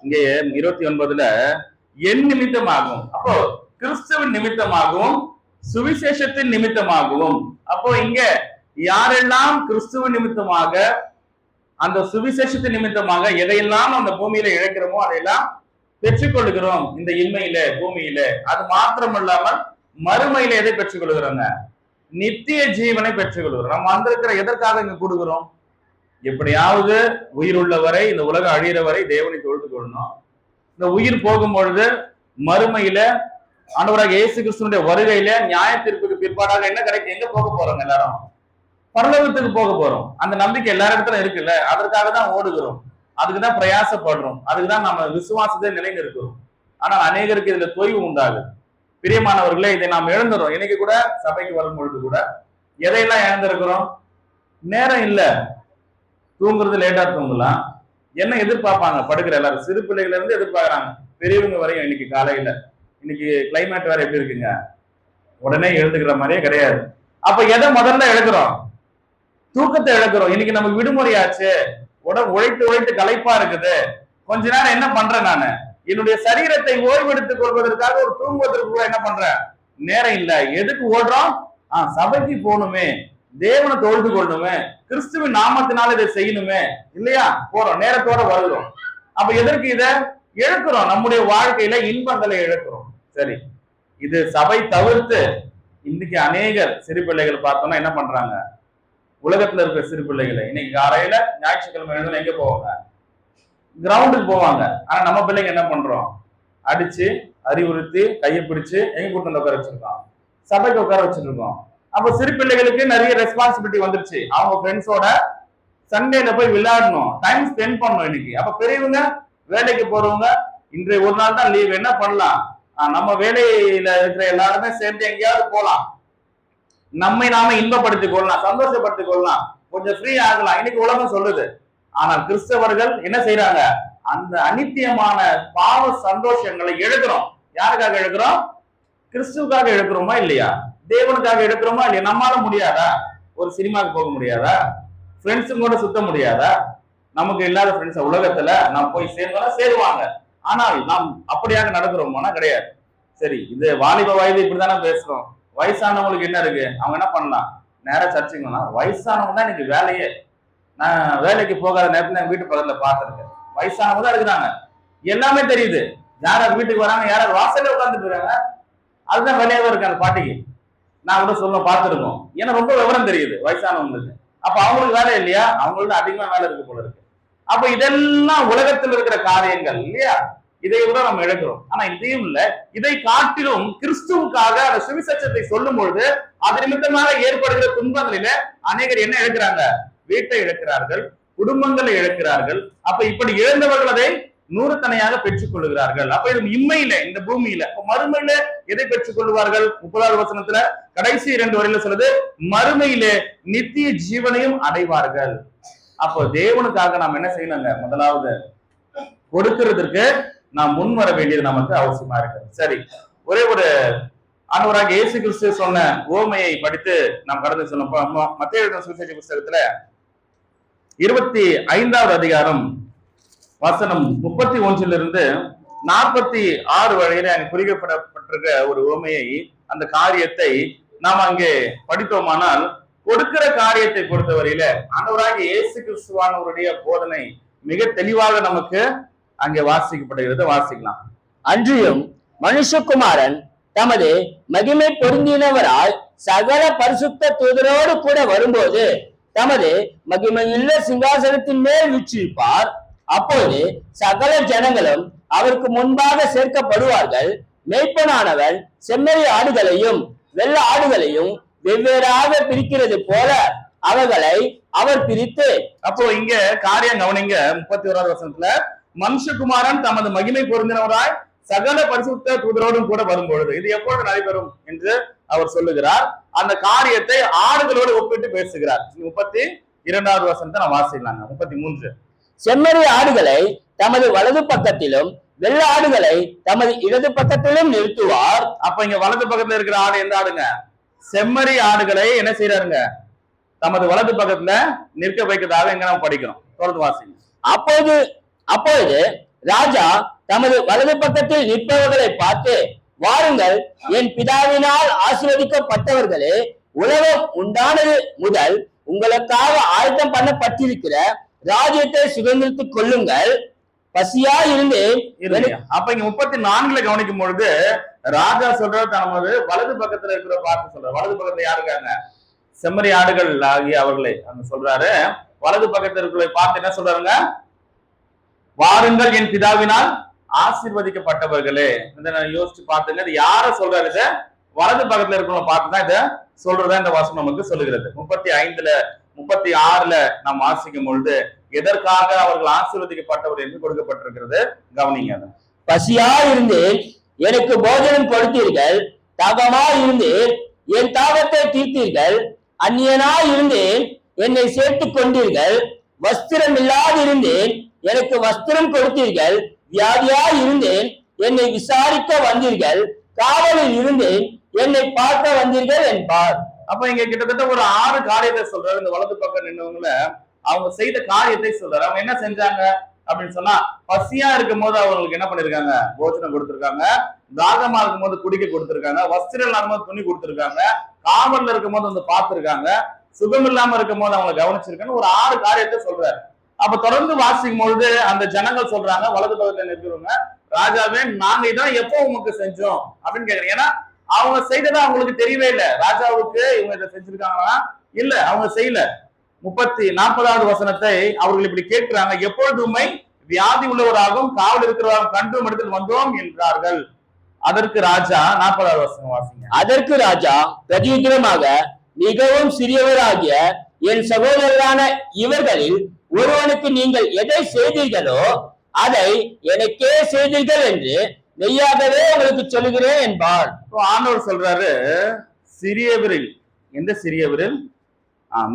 இங்கே 29ல, என் நிமித்தமாகவும், அப்போ கிறிஸ்துவின் நிமித்தமாகவும் சுவிசேஷத்தின் நிமித்தமாகவும். அப்போ இங்க யாரெல்லாம் கிறிஸ்துவ நிமித்தமாக அந்த சுவிசேஷத்தின் நிமித்தமாக எதையெல்லாம் அந்த பூமியில இழக்கிறோமோ அதையெல்லாம் பெற்றுக்கொள்கிறோம் இந்த இன்மையில பூமியில. அது மாத்திரமல்லாமல் மறுமையில எதை பெற்றுக்கொள்கிறோங்க? நித்திய ஜீவனை பெற்றுக்கொள்கிறோம். நம்ம வந்திருக்கிற எதற்காக இங்க கொடுக்கிறோம்? எப்படியாவது உயிர் உள்ளவரை, இந்த உலகம் அழிகிற வரை தேவனை தொழுது கொள்ளணும். இந்த உயிர் போகும் பொழுது மறுமையில ஆண்டவராக இயேசு கிறிஸ்துவனுடைய வருகையில நியாய தீர்ப்புக்கு பிற்பாடாக என்ன கிடைக்கும்? எங்க போக போறோம்? எல்லாரும் பரலோகத்துக்கு போக போறோம். அந்த நம்பிக்கை எல்லா இடத்துல இருக்குல்ல, அதற்காக தான் ஓடுகிறோம், அதுக்குதான் பிரயாசப்படுறோம், அதுக்குதான் நம்ம விசுவாசத்தை நிலைநிறுத்துறோம். ஆனால் அநேகருக்கு இதுல தொய்வு உண்டாகுது. பிரியமானவர்களே, இதை நாம் இழந்துறோம். இன்னைக்கு கூட சபைக்கு வரும் பொழுது கூட எதையெல்லாம் இழந்திருக்கிறோம்? நேரம் இல்ல, தூங்குறது லேட்டா தூங்கலாம். என்ன எதிர்பார்ப்பாங்க? படுக்கிற எல்லாரும் சிறு பிள்ளைகள் இருந்து எதிர்பார்க்கறாங்க, பெரியவங்க வரையும். இன்னைக்கு காலையில இன்னைக்கு கிளைமேட் வேற எப்படி இருக்குங்க, உடனே எழுந்துக்கிற மாதிரியே கிடையாது. அப்ப எதை முதல்ல இழக்கிறோம்? தூக்கத்தை இழக்கிறோம். இன்னைக்கு நமக்கு விடுமுறையாச்சு, உடம்பு உழைத்து உழைத்து களைப்பா இருக்குது, கொஞ்ச நேரம் என்ன பண்றேன் நானு, என்னுடைய சரீரத்தை ஓய்வெடுத்துக் கொள்வதற்காக ஒரு தூங்குவதற்கு கூட என்ன பண்றேன்? நேரம் இல்ல. எதுக்கு ஓடுறோம்? சபைக்கு போகணுமே, தேவனை தொழுது கொள்ளணுமே, கிறிஸ்துவின் நாமத்தினால இதை செய்யணுமே, இல்லையா? போறோம், நேரத்தோட வருகிறோம். அப்ப எதற்கு இதை இழக்கிறோம்? நம்முடைய வாழ்க்கையில இன்பங்களை இழக்கிறோம். சரி, இது சபை தவிர்த்து இன்னைக்கு அநேகர் சிறு பிள்ளைகள் பார்த்தோம்னா என்ன பண்றாங்க? உலகத்துல இருக்கிற சிறு பிள்ளைகளை இன்னைக்கு காலையில ஞாயிற்றுக்கிழமை எழுந்து எங்க போவாங்க? கிரவுண்டுக்கு போவாங்க. ஆனா நம்ம பிள்ளைங்க என்ன பண்றோம்? அடிச்சு அறிவுறுத்தி கையை பிடிச்சு எங்க கூட்டு உட்கார வச்சிருக்கோம்? சபைக்கு உட்கார வச்சிருக்கோம். அப்ப சிறு பிள்ளைகளுக்கு நிறைய ரெஸ்பான்சிபிலிட்டி வந்துருச்சு. அவங்க ஃப்ரெண்ட்ஸோட சண்டேல போய் விளையாடணும், டைம் ஸ்பெண்ட் பண்ணணும் இன்னைக்கு. அப்ப பெரியவங்க வேலைக்கு போறவங்க இன்றைய ஒரு நாள் தான் லீவ், என்ன பண்ணலாம்? நம்ம வேலையில இருக்கிற எல்லாருமே சேர்ந்து எங்கேயாவது போலாம், நம்மை நாம இன்பப்படுத்திக் கொள்ளலாம், சந்தோஷப்படுத்திக் கொள்ளலாம், கொஞ்சம் ஃப்ரீ ஆகலாம், இன்னைக்கு உலகம் சொல்லுது. ஆனால் கிறிஸ்தவர்கள் என்ன செய்யறாங்க? அந்த அநித்தியமான பாவ சந்தோஷங்களை எழுக்கிறோம். யாருக்காக எழுக்கிறோம்? கிறிஸ்துவுக்காக எழுக்கிறோமா இல்லையா? தேவனுக்காக எடுக்கிறோமா இல்லையா? நம்மளால முடியாதா? ஒரு சினிமாவுக்கு போக முடியாதா? ஃப்ரெண்ட்ஸும் கூட சுத்த முடியாதா? நமக்கு இல்லாத ஃப்ரெண்ட்ஸ் உலகத்துல நாம் போய் சேர்ந்தோம்னா சேருவாங்க. ஆனால் நாம் அப்படியாக நடக்கிறோம்னா கிடையாது. சரி, இது வாலிப வயது இப்படித்தானே பேசுறோம். வயசானவங்களுக்கு என்ன இருக்கு? அவங்க என்ன பண்ணலாம்? நேரா சர்ச்சுங்கன்னா வயசானவங்க தான் இன்னைக்கு வேலையே. நான் வேலைக்கு போகாத நேரத்துல என் வீட்டு பக்கத்துல பார்த்திருக்கேன், வயசானவங்க தான் இருக்கிறாங்க. எல்லாமே தெரியுது, யாராவது வீட்டுக்கு வராங்க, யாராவது வாசல்ல உட்கார்ந்துட்டு இருக்காங்க, அதுதான் வேலையாவே இருக்கு அந்த பாட்டிக்கு. நான் கூட சொல்ல பார்த்திருக்கோம், ஏன்னா ரொம்ப விவரம் தெரியுது வயசானவங்களுக்கு. அப்ப அவங்களுக்கு வேலை இல்லையா? அவங்களுக்கு அதிகமா வேலை இருக்கு போல இருக்கு. அப்ப இதெல்லாம் உலகத்தில் இருக்கிற காரியங்கள் இல்லையா? இதை கூட நம்ம இழக்கிறோம். ஆனா இதையும் இல்ல, இதை காட்டிலும் கிறிஸ்துவுக்காக அந்த சுவிசேஷத்தை சொல்லும் பொழுது அது நிமித்தமாக ஏற்படுகிற துன்பங்களில அநேகர் என்ன இழக்கிறாங்க? வீட்டை இழக்கிறார்கள், குடும்பங்களை இழக்கிறார்கள். அப்ப இப்படி இழந்தவர்கள் அதை நூறுத்தனையாக பெற்றுக் கொள்ளுகிறார்கள். அப்ப இது இம்மையில, இந்த பூமியில. மறுமையில எதை பெற்றுக் கொள்வார்கள்? 30வது வசனத்துல கடைசி 2 வரையில சொல்லுது, மறுமையிலே நித்திய ஜீவனையும் அடைவார்கள். அப்போ தேவனுக்காக நாம் என்ன செய்யணுங்க? முதலாவது கொடுக்கிறதுக்கு நாம் முன் வர வேண்டியது நமக்கு அவசியமா இருக்கு. சரி, ஒரே ஒரு ஆண்டவராக இயேசு கிறிஸ்து சொன்ன ஓமையை படித்து நாம் கடந்து சொன்னோம். மத்தேயு எழுதின சுவிசேஷ புத்தகத்துல 25வது அதிகாரம் வசனம் 31 46 வரையில அங்கு குறிக்கப்பட்டிருக்க ஒரு உவமையை, அந்த காரியத்தை நாம் அங்கே படித்தோமானால், கொடுக்கிற காரியத்தை பொறுத்தவரையில ஆண்டவராகிய இயேசு கிறிஸ்துவானவருடைய போதனை மிக தெளிவாக நமக்கு அங்கே வாசிக்கப்படுகிறது. வாசிக்கலாம். அன்றியும் மனுஷகுமாரன் தமது மகிமை பொருந்தினவரால் சகல பரிசுத்த தூதரோடு கூட வரும்போது தமது மகிமையுள்ள சிங்காசனத்தின் மேல் வீற்றிருப்பார். அப்போது சகல ஜனங்களும் அவருக்கு முன்பாக சேர்க்கப்படுவார்கள். மேய்ப்பனானவன் செம்மறி ஆடுகளையும் வெள்ள ஆடுகளையும் வெவ்வேறாக பிரிக்கிறது போல அவர்களை அவர் பிரித்து. அப்போ இங்க காரியம் கவனிங்க. 31வது வசனத்துல மனுஷகுமாரன் தமது மகிமை பொருந்தினவராய் சகல பரிசுத்த தூதரோடும் கூட வரும்பொழுது, இது எப்பொழுது நடைபெறும் என்று அவர் சொல்லுகிறார். அந்த காரியத்தை ஆடுகளோடு ஒப்பிட்டு பேசுகிறார். 32வது வசனத்தை நான் வாசிக்கலாங்க. 33 செம்மறி ஆடுகளை தமது வலது பக்கத்திலும் வெள்ள ஆடுகளை தமது இடது பக்கத்திலும் நிறுத்துவார். அப்ப இங்க வலது பக்கத்துல இருக்கிற ஆடு எந்த ஆடுங்க? செம்மறி ஆடுகளை என்ன செய்யறாருங்க? தமது வலது பக்கத்துல நிற்க வைக்கிறதாக எங்க நம்ம படிக்கிறோம். தொடர்ந்து வாசிங்க. அப்பொழுது ராஜா தமது வலது பக்கத்தில் நிற்பவர்களை பார்த்து, வாருங்கள், என் பிதாவினால் ஆசீர்வதிக்கப்பட்டவர்களே, உலகம் உண்டானது முதல் உங்களுக்காக ஆயத்தம் பண்ணப்பட்டிருக்கிற ராஜ்யத்தை சுதந்திரித்துக் கொள்ளுங்கள். பசியா இருந்தேன். அப்ப இங்க 34ல கவனிக்கும் பொழுது ராஜா சொல்ற தனது வலது பக்கத்துல இருக்கிற பார்த்து சொல்ற. வலது பக்கத்துல யாரு இருக்காங்க? செம்மறி ஆடுகள் ஆகிய அவர்களை அங்க சொல்றாரு. வலது பக்கத்துல இருக்கிற பார்த்து என்ன சொல்றாருங்க? வாருங்கள், என் பிதாவினால் ஆசீர்வதிக்கப்பட்டவர்களே. யோசிச்சு பார்த்துங்க, இது யார சொல்றாரு? இத வலது பக்கத்துல இருக்கிறவங்க பார்த்துதான் இத சொல்றதா இந்த வசனம் நமக்கு சொல்லுகிறது. 35ல 36ல நாம் வாசிக்கும் பொழுது எதற்காக அவர்கள் ஆசீர்வதிக்கப்பட்டவர் என்று கொடுக்கப்பட்டிருக்கிறது கவனிங்க. பசியா இருந்தேன், எனக்கு போஜனம் கொடுத்தீர்கள். தாகமா இருந்தேன், என் தாகத்தை தீர்த்தீர்கள். அந்நியனா இருந்தேன், என்னை சேர்த்துக் கொண்டீர்கள். வஸ்திரம் இல்லாதிருந்தேன், எனக்கு வஸ்திரம் கொடுத்தீர்கள். வியாதியா இருந்தேன், என்னை விசாரிக்க வந்தீர்கள். காவலில் இருந்தேன், என்னை பார்க்க வந்தீர்கள் என்பார். அப்ப இங்க கிட்டத்தட்ட ஒரு 6 காரியத்தை சொல்றாரு. இந்த வலது பக்கம் நின்றவங்கள அவங்க செய்த காரியத்தை சொல்றாரு. அவங்க என்ன செஞ்சாங்க அப்படின்னு சொன்னா, பசியா இருக்கும் போது அவங்களுக்கு என்ன பண்ணிருக்காங்க? போஜனம் கொடுத்திருக்காங்க. தாகமா இருக்கும் போது குடிக்க கொடுத்திருக்காங்க. வஸ்திரம் இல்லாம போது துணி கொடுத்திருக்காங்க. காவல்ல இருக்கும் போது வந்து பார்த்திருக்காங்க. சுகம் இல்லாம இருக்கும் போது அவங்களை கவனிச்சிருக்காங்க. ஒரு 6 காரியத்தை சொல்றாரு. அப்ப தொடர்ந்து வாசிக்கும் பொழுது அந்த ஜனங்கள் சொல்றாங்க, வலது பக்கத்துல இருக்கிறவங்க, ராஜாவே நாங்க இதான் எப்போ உங்களுக்கு செஞ்சோம் அப்படின்னு கேக்குறீங்க. ஏன்னா அவங்க செய்ததா அவங்களுக்கு தெரியவே இல்லை. ராஜாவுக்கு இவங்க இதை செஞ்சிருக்காங்கன்னா இல்ல, அவங்க செய்யல. 40வது வசனத்தை அவர்கள் இப்படி கேட்கிறாங்க, எப்பொழுது உம்மை வியாதி உள்ளவராகவும் காவல் இருக்கிறவராகவும் கண்டும் இடத்தில் வந்தோம் என்றார்கள். அதற்கு ராஜா 40வது வசனம் வாசிங்க. அதற்கு ராஜா பிரதியுத்தரமாக, மிகவும் சிறியவராகிய என் சகோதரரான இவர்களில் ஒருவனுக்கு நீங்கள் எதை செய்தீர்களோ அதை எனக்கே செய்தீர்கள் என்று மெய்யாகவே உங்களுக்கு சொல்லுகிறேன் என்பார். ஆண்டவர் சொல்றாரு, சிறியவரில், எந்த சிறியவரில்?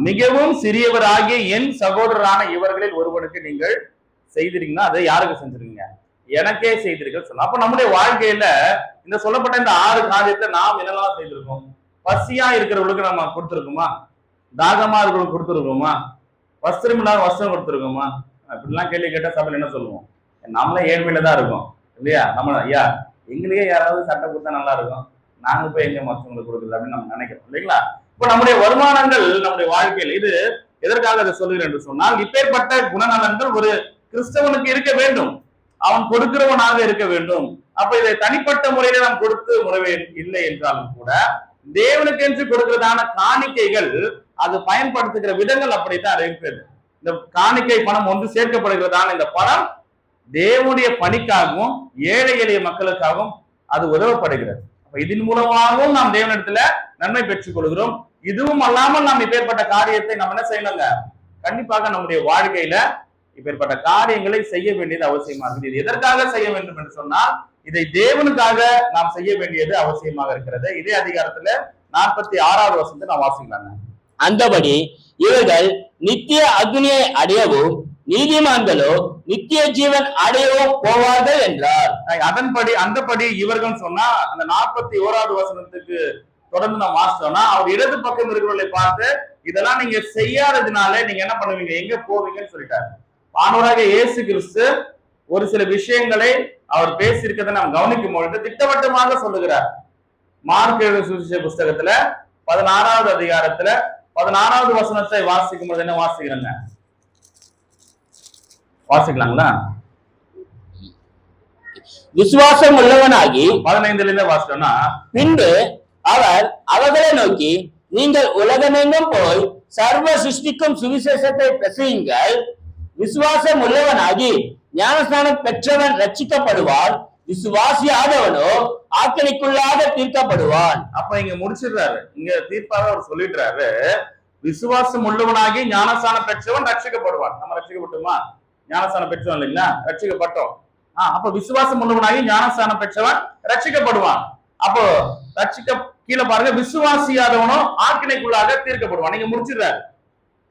மிகவும் சிறியவராகிய என் சகோதரரான இவர்களில் ஒருவனுக்கு நீங்கள் செய்திருக்கீங்கன்னா அதை யாருக்கு செஞ்சிருக்கீங்க? எனக்கே செய்திருக்க சொல்ல. அப்ப நம்முடைய வாழ்க்கையில இந்த சொல்லப்பட்ட இந்த 6 காரியத்தை நாம் என்னெல்லாம் செய்திருக்கோம்? பசியா இருக்கிறவங்களுக்கு நம்ம கொடுத்துருக்கோமா? தாகமா இருக்கிறவங்களுக்கு கொடுத்துருக்கோமா? வஸ்திரம் இல்லாத வஸ்திரம் கொடுத்துருக்கோமா? இப்படிலாம் கேள்வி கேட்டா சபையில் என்ன சொல்லுவோம்? நம்மளே ஏழ்மையில தான் இருக்கோம் இல்லையா? நம்ம ஐயா எங்களையே யாராவது சட்டை கொடுத்தா நல்லா இருக்கும், நாங்க போய் எங்க மற்றவங்களுக்கு கொடுக்குறது அப்படின்னு நம்ம நினைக்கிறோம் இல்லைங்களா? இப்ப நம்முடைய வருமானங்கள் நம்முடைய வாழ்க்கையில் இது எதற்காக அதை சொல்லுகிறேன் என்று சொன்னால், இப்பேற்பட்ட குணநலன்கள் ஒரு கிறிஸ்தவனுக்கு இருக்க வேண்டும். அவன் கொடுக்கிறவனாக இருக்க வேண்டும். அப்ப இதை தனிப்பட்ட முறையில நாம் கொடுத்து முறைவே இல்லை என்றாலும் கூட தேவனுக்கு என்று கொடுக்கிறதான காணிக்கைகள் அது பயன்படுத்துகிற விதங்கள் அப்படித்தான் இருக்கிறது. இந்த காணிக்கை பணம் ஒன்று சேர்க்கப்படுகிறதான இந்த பணம் தேவனுடைய பணிக்காகவும் ஏழை எளிய மக்களுக்காகவும் அது உதவப்படுகிறது. அப்ப இதன் மூலமாகவும் நாம் தேவனிடத்துல நன்மை பெற்றுக் கொள்கிறோம். இதுவும் அல்லாமல் நாம் இப்பேற்பட்ட காரியத்தை நம்ம என்ன செய்யணுங்க? கண்டிப்பாக நம்முடைய வாழ்க்கையில இப்பேற்பட்ட காரியங்களை செய்ய வேண்டியது அவசியமா இருக்குது. இது எதற்காக செய்ய வேண்டும் என்று சொன்னால், இதை தேவனுக்காக நாம் செய்ய வேண்டியது அவசியமாக இருக்கிறது. இதே அதிகாரத்துல 46வது வசனத்தை நான் வாசிக்கலாங்க. அந்தபடி இவர்கள் நித்திய அக்னியை அடையவும் நீதிமான்களோ நித்திய ஜீவன் அடையவும் போவார்கள் என்றார். அந்தபடி இவர்கள் சொன்னா அந்த 41வது வசனத்துக்கு தொடர்ந்து நாம் வாசிச்சோம்னா, அவர் இடது பக்கம் இருக்கிறவர்களை பார்த்து இதெல்லாம் நீங்க செய்யாததுனால நீங்க என்ன பண்ணுவீங்க, எங்க போவீங்கன்னு சொல்லிட்டாரு. ஆண்டவராகிய இயேசு கிறிஸ்து ஒரு சில விஷயங்களை அவர் பேசியிருக்கிறதை நாம் கவனிக்கும் பொழுது திட்டவட்டமாக சொல்லுகிறார். மார்க் சுவிசேஷ புஸ்தகத்துல 16வது அதிகாரத்துல 16வது வசனத்தை வாசிக்கும் பொழுது என்ன வாசிக்கிறேங்க? வாசிக்கலாங்களா? விசுவாசம் உள்ளவனாகி 15ல இருந்து வாசிட்டோம்னா, பின்பு அவர் அவர்களை நோக்கி, நீங்கள் உலகமெங்கும் போய் சர்வ சிருஷ்டிக்கும் சுவிசேஷத்தை பிரசங்கியுங்கள். விசுவாசம் உள்ளவனாகி ஞானஸ்நானம் பெற்றவன் ரட்சிக்கப்படுவான், விசுவாசியாதவனோ ஆக்கினைக்குள்ளாக தீர்க்கப்படுவான். அப்ப இங்க முடிச்சிடுறாரு. இங்க தீர்ப்பாக அவர் சொல்லிடுறாரு, விசுவாசம் உள்ளவனாகி ஞானஸ்நானம் பெற்றவன் ரட்சிக்கப்படுவான். நம்ம ரட்சிக்கப்பட்டோமா? ஞானஸ்நானம் பெற்றவன் இல்லைங்களா? ரட்சிக்கப்பட்டோம். அப்ப விசுவாசம் உள்ளவனாகி ஞானஸ்நானம் பெற்றவன் ரட்சிக்கப்படுவான். அப்போ ரட்சிக்க கீழே பாருங்க, விசுவாசியாதவனோ ஆக்கினைக்குள்ளாக தீர்க்கப்படுவான். நீங்க முடிச்சிடுறாரு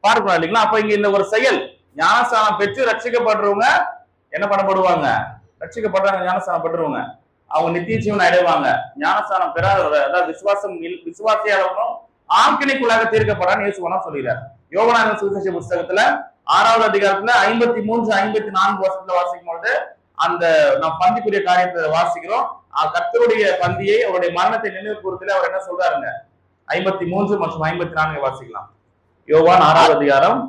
பார்க்கலாம் இல்லைங்களா? அப்ப இங்க இந்த ஒரு செயல், ஞானஸ்நானம் பெற்று ரட்சிக்கப்படுறவங்க என்ன பண்ணப்படுவாங்க? ரட்சிக்கப்படுறாங்க, ஞானஸ்நானம் பெற்றுருவாங்க, அவங்க நித்திய ஜீவன் அடைவாங்க. ஞானஸ்நானம் பெறாதவங்க, அதாவது விசுவாசியாதவனும் ஆக்கினைக்குள்ளாக தீர்க்கப்படுறான்னு இயேசுவனா சொல்லிடுறாரு. யோவான் சுவிசேஷ புஸ்தகத்துல 6வது அதிகாரத்துல 53, 54 வசனத்துல வாசிக்கும் பொழுது அந்த நாம் பந்திக்குரிய காரியத்தை வாசிக்கிறோம். கர்த்தருடைய பந்தியை அவருடைய மரணத்தை நினைவு கூறுதல அவர் என்ன சொல்றாருங்க? 53 மற்றும் 54 வாசிக்கலாம். யோவான் 6வது அதிகாரம்.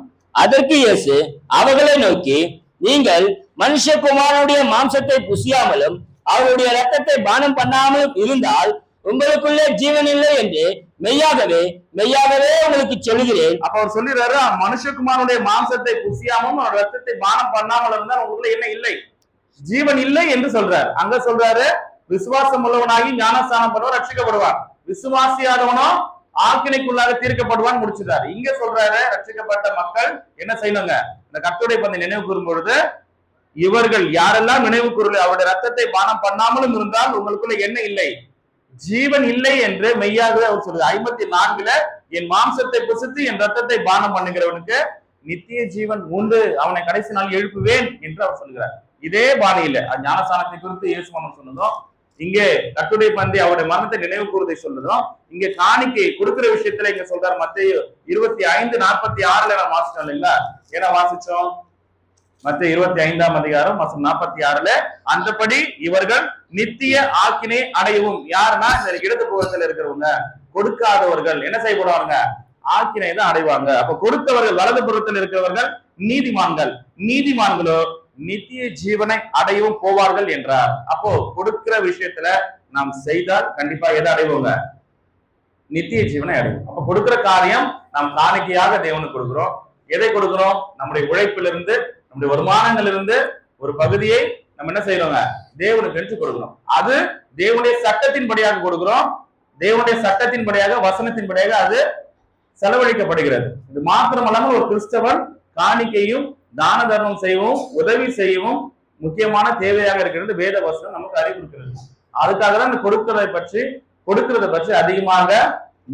அதற்கு இயேசு அவர்களை நோக்கி, நீங்கள் மனுஷகுமாரனுடைய மாம்சத்தை புசியாமலும் அவருடைய இரத்தத்தை பானம் பண்ணாமலும் இருந்தால் உங்களுக்குள்ளே ஜீவன் இல்லை என்று மெய்யாகவே மெய்யாகவே உங்களுக்கு சொல்லுகிறேன். அப்ப அவர் சொல்லிடுறாரு, மனுஷகுமாரனுடைய மாம்சத்தை புசியாமலும் அவர் ரத்தத்தை பானம் பண்ணாமல் இருந்தால் உங்களுக்குள்ள என்ன இல்லை? ஜீவன் இல்லை என்று சொல்றாரு. அங்க சொல்றாரு, விசுவாசம் உள்ளவனாகி ஞானஸ்தானம் பண்ணுவார் ரட்சிக்கப்படுவார், விசுவாசியாதவனோ ஆக்கினைக்குள்ளாக தீர்க்கப்படுவான்னு முடிச்சிட்டாரு. இங்க சொல்றாரு, ரட்சிக்கப்பட்ட மக்கள் என்ன செய்யணுங்க? இந்த கர்த்தருடைய பந்தை நினைவு கூறும் பொழுது இவர்கள் யாரெல்லாம் நினைவு கூறல அவருடைய ரத்தத்தை பானம் பண்ணாமலும் இருந்தால் உங்களுக்குள்ள என்ன இல்லை? ஜீவன் இல்லை என்று மெய்யாகவே அவர் சொல்றாரு. 54 என் மாம்சத்தை புசித்து என் ரத்தத்தை பானம் பண்ணுகிறவனுக்கு நித்திய ஜீவன் உண்டு, அவனை கடைசி நாள் எழுப்புவேன் என்று அவர் சொல்கிறார். இதே பாணியில ஞானஸ்தானத்தை குறித்து இயேசு சொன்னதும், இங்கே கர்த்தருடைய பந்தி அவருடைய மரணத்தை நினைவு கூறுவதை சொல்றதும், இங்க காணிக்கை கொடுக்கிற விஷயத்துல இங்க சொல்றாரு. மத்தேயு 25:46 நான் வாசிச்சோம் இல்லைங்களா? ஏன்னா வாசிச்சோம் மத்தேயு 25ஆம் அதிகாரம் வசனம் 46 அந்தபடி இவர்கள் நித்திய ஆக்கினை அடையவும். யாருன்னா இந்த இடது புறத்தில் இருக்கிறவங்க, கொடுக்காதவர்கள் என்ன செய்யப்படுவாங்க? ஆக்கினை தான் அடைவாங்க. அப்ப கொடுத்தவர்கள் வலது புறத்தில் இருக்கிறவர்கள் நீதிமான்கள், நீதிமான்களோ நித்திய ஜீவனை அடையவும் போவார்கள் என்றார். அப்போ கொடுக்கிற விஷயத்துல நாம் செய்தால் கண்டிப்பா எதை அடைவோங்க? நித்திய ஜீவனை அடைவோம். அப்ப கொடுக்கிற காரியம் நாம் காணிக்கையாக தேவனுக்கு கொடுக்கிறோம். எதை கொடுக்கிறோம்? நம்முடைய உழைப்பிலிருந்து, நம்முடைய வருமானங்களிலிருந்து ஒரு பகுதியை நம்ம என்ன செய்யறோங்க? தேவனுக்கு எடுத்து கொடுக்கிறோம். அது தேவனுடைய சட்டத்தின்படியாக கொடுக்கிறோம். தேவனுடைய சட்டத்தின்படியாக, வசனத்தின்படியாக அது செலவழிக்கப்படுகிறது. இது மாத்திரமல்லாமல் ஒரு கிறிஸ்தவன் காணிக்கையும் தான தர்மம் செய்யவும் உதவி செய்யவும் முக்கியமான தேவையாக இருக்கிறது வேத வசனம் நமக்கு அறிவுறுக்கிறது. அதுக்காக தான் இந்த கொடுக்கிறத பற்றி அதிகமாக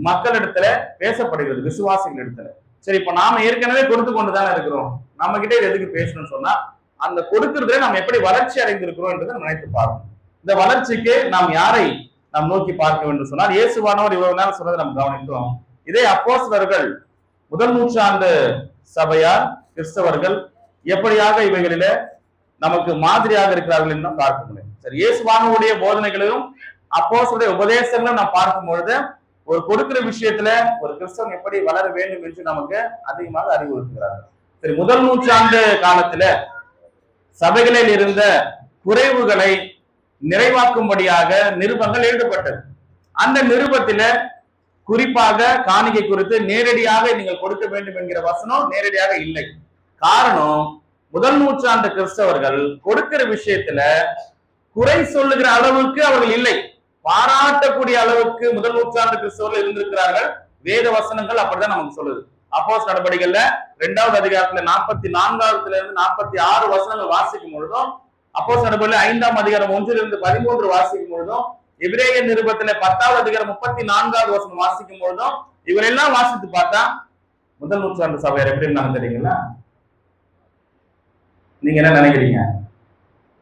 மக்களிடத்துல பேசப்படுகிறது, விசுவாசிகள் இடத்துல. சரி, இப்ப நாம ஏற்கனவே கொடுத்து கொண்டுதானே இருக்கிறோம், நம்ம கிட்ட எதுக்கு பேசணும்னு சொன்னா, அந்த கொடுக்கறதுல நாம் எப்படி வளர்ச்சி அடைந்திருக்கிறோம் என்றதை நம்ம நினைத்து பார்க்கணும். இந்த வளர்ச்சிக்கு நாம் யாரை நாம் நோக்கி பார்க்க வேண்டும் சொன்னால், இயேசுவானவர் இவ்வளவு நேரம் சொன்னதை நம்ம கவனித்தோம். இதே அப்போஸ்தலர்கள் முதல் நூற்றாண்டு சபையார் கிறிஸ்தவர்கள் எப்படியாக இவைகளில நமக்கு மாதிரியாக இருக்கிறார்கள் என்று பார்க்க முடியும். சரி, இயேசுவானுடைய போதனைகளையும் அப்போஸ்தலருடைய உபதேசங்களும் நாம் பார்க்கும் பொழுது ஒரு கொடுக்கிற விஷயத்துல ஒரு கிறிஸ்தவன் எப்படி வளர வேண்டும் என்று நமக்கு அதிகமாக அறிவுறுத்துகிறார்கள். சரி, முதல் நூற்றாண்டு காலத்துல சபைகளில் இருந்த குறைவுகளை நிறைவாக்கும்படியாக நிருபங்கள் எழுதப்பட்டது. அந்த நிருபத்தில குறிப்பாக காணிக்கை குறித்து நேரடியாக நீங்கள் கொடுக்க வேண்டும் என்கிற வசனம் நேரடியாக இல்லை. காரணம், முதல் நூற்றாண்டு கிறிஸ்தவர்கள் கொடுக்கிற விஷயத்துல குறை சொல்லுகிற அளவுக்கு அவர்கள் இல்லை, பாராட்டக்கூடிய அளவுக்கு முதல் நூற்றாண்டு கிறிஸ்தவர்கள் இருந்திருக்கிறார்கள். வேத வசனங்கள் அப்படிதான் நமக்கு சொல்லுது. அப்போஸ்தலர் நடபடிகள்ல 2வது அதிகாரத்துல 44 இருந்து 46 வசனங்கள் வாசிக்கும் பொழுதும், அப்போஸ்தலர் நடபடிகள் 5ஆம் அதிகாரம் 1 13 வாசிக்கும் பொழுதும், எபிரேய நிருபத்துல 10வது அதிகாரம் 34வது வசனம் வாசிக்கும் பொழுதும், இவரெல்லாம் வாசித்து பார்த்தா முதல் நூற்றாண்டு சபையார் எப்படி இருந்தாங்க தெரியுங்களா? நீங்க என்ன நினைக்கிறீங்க?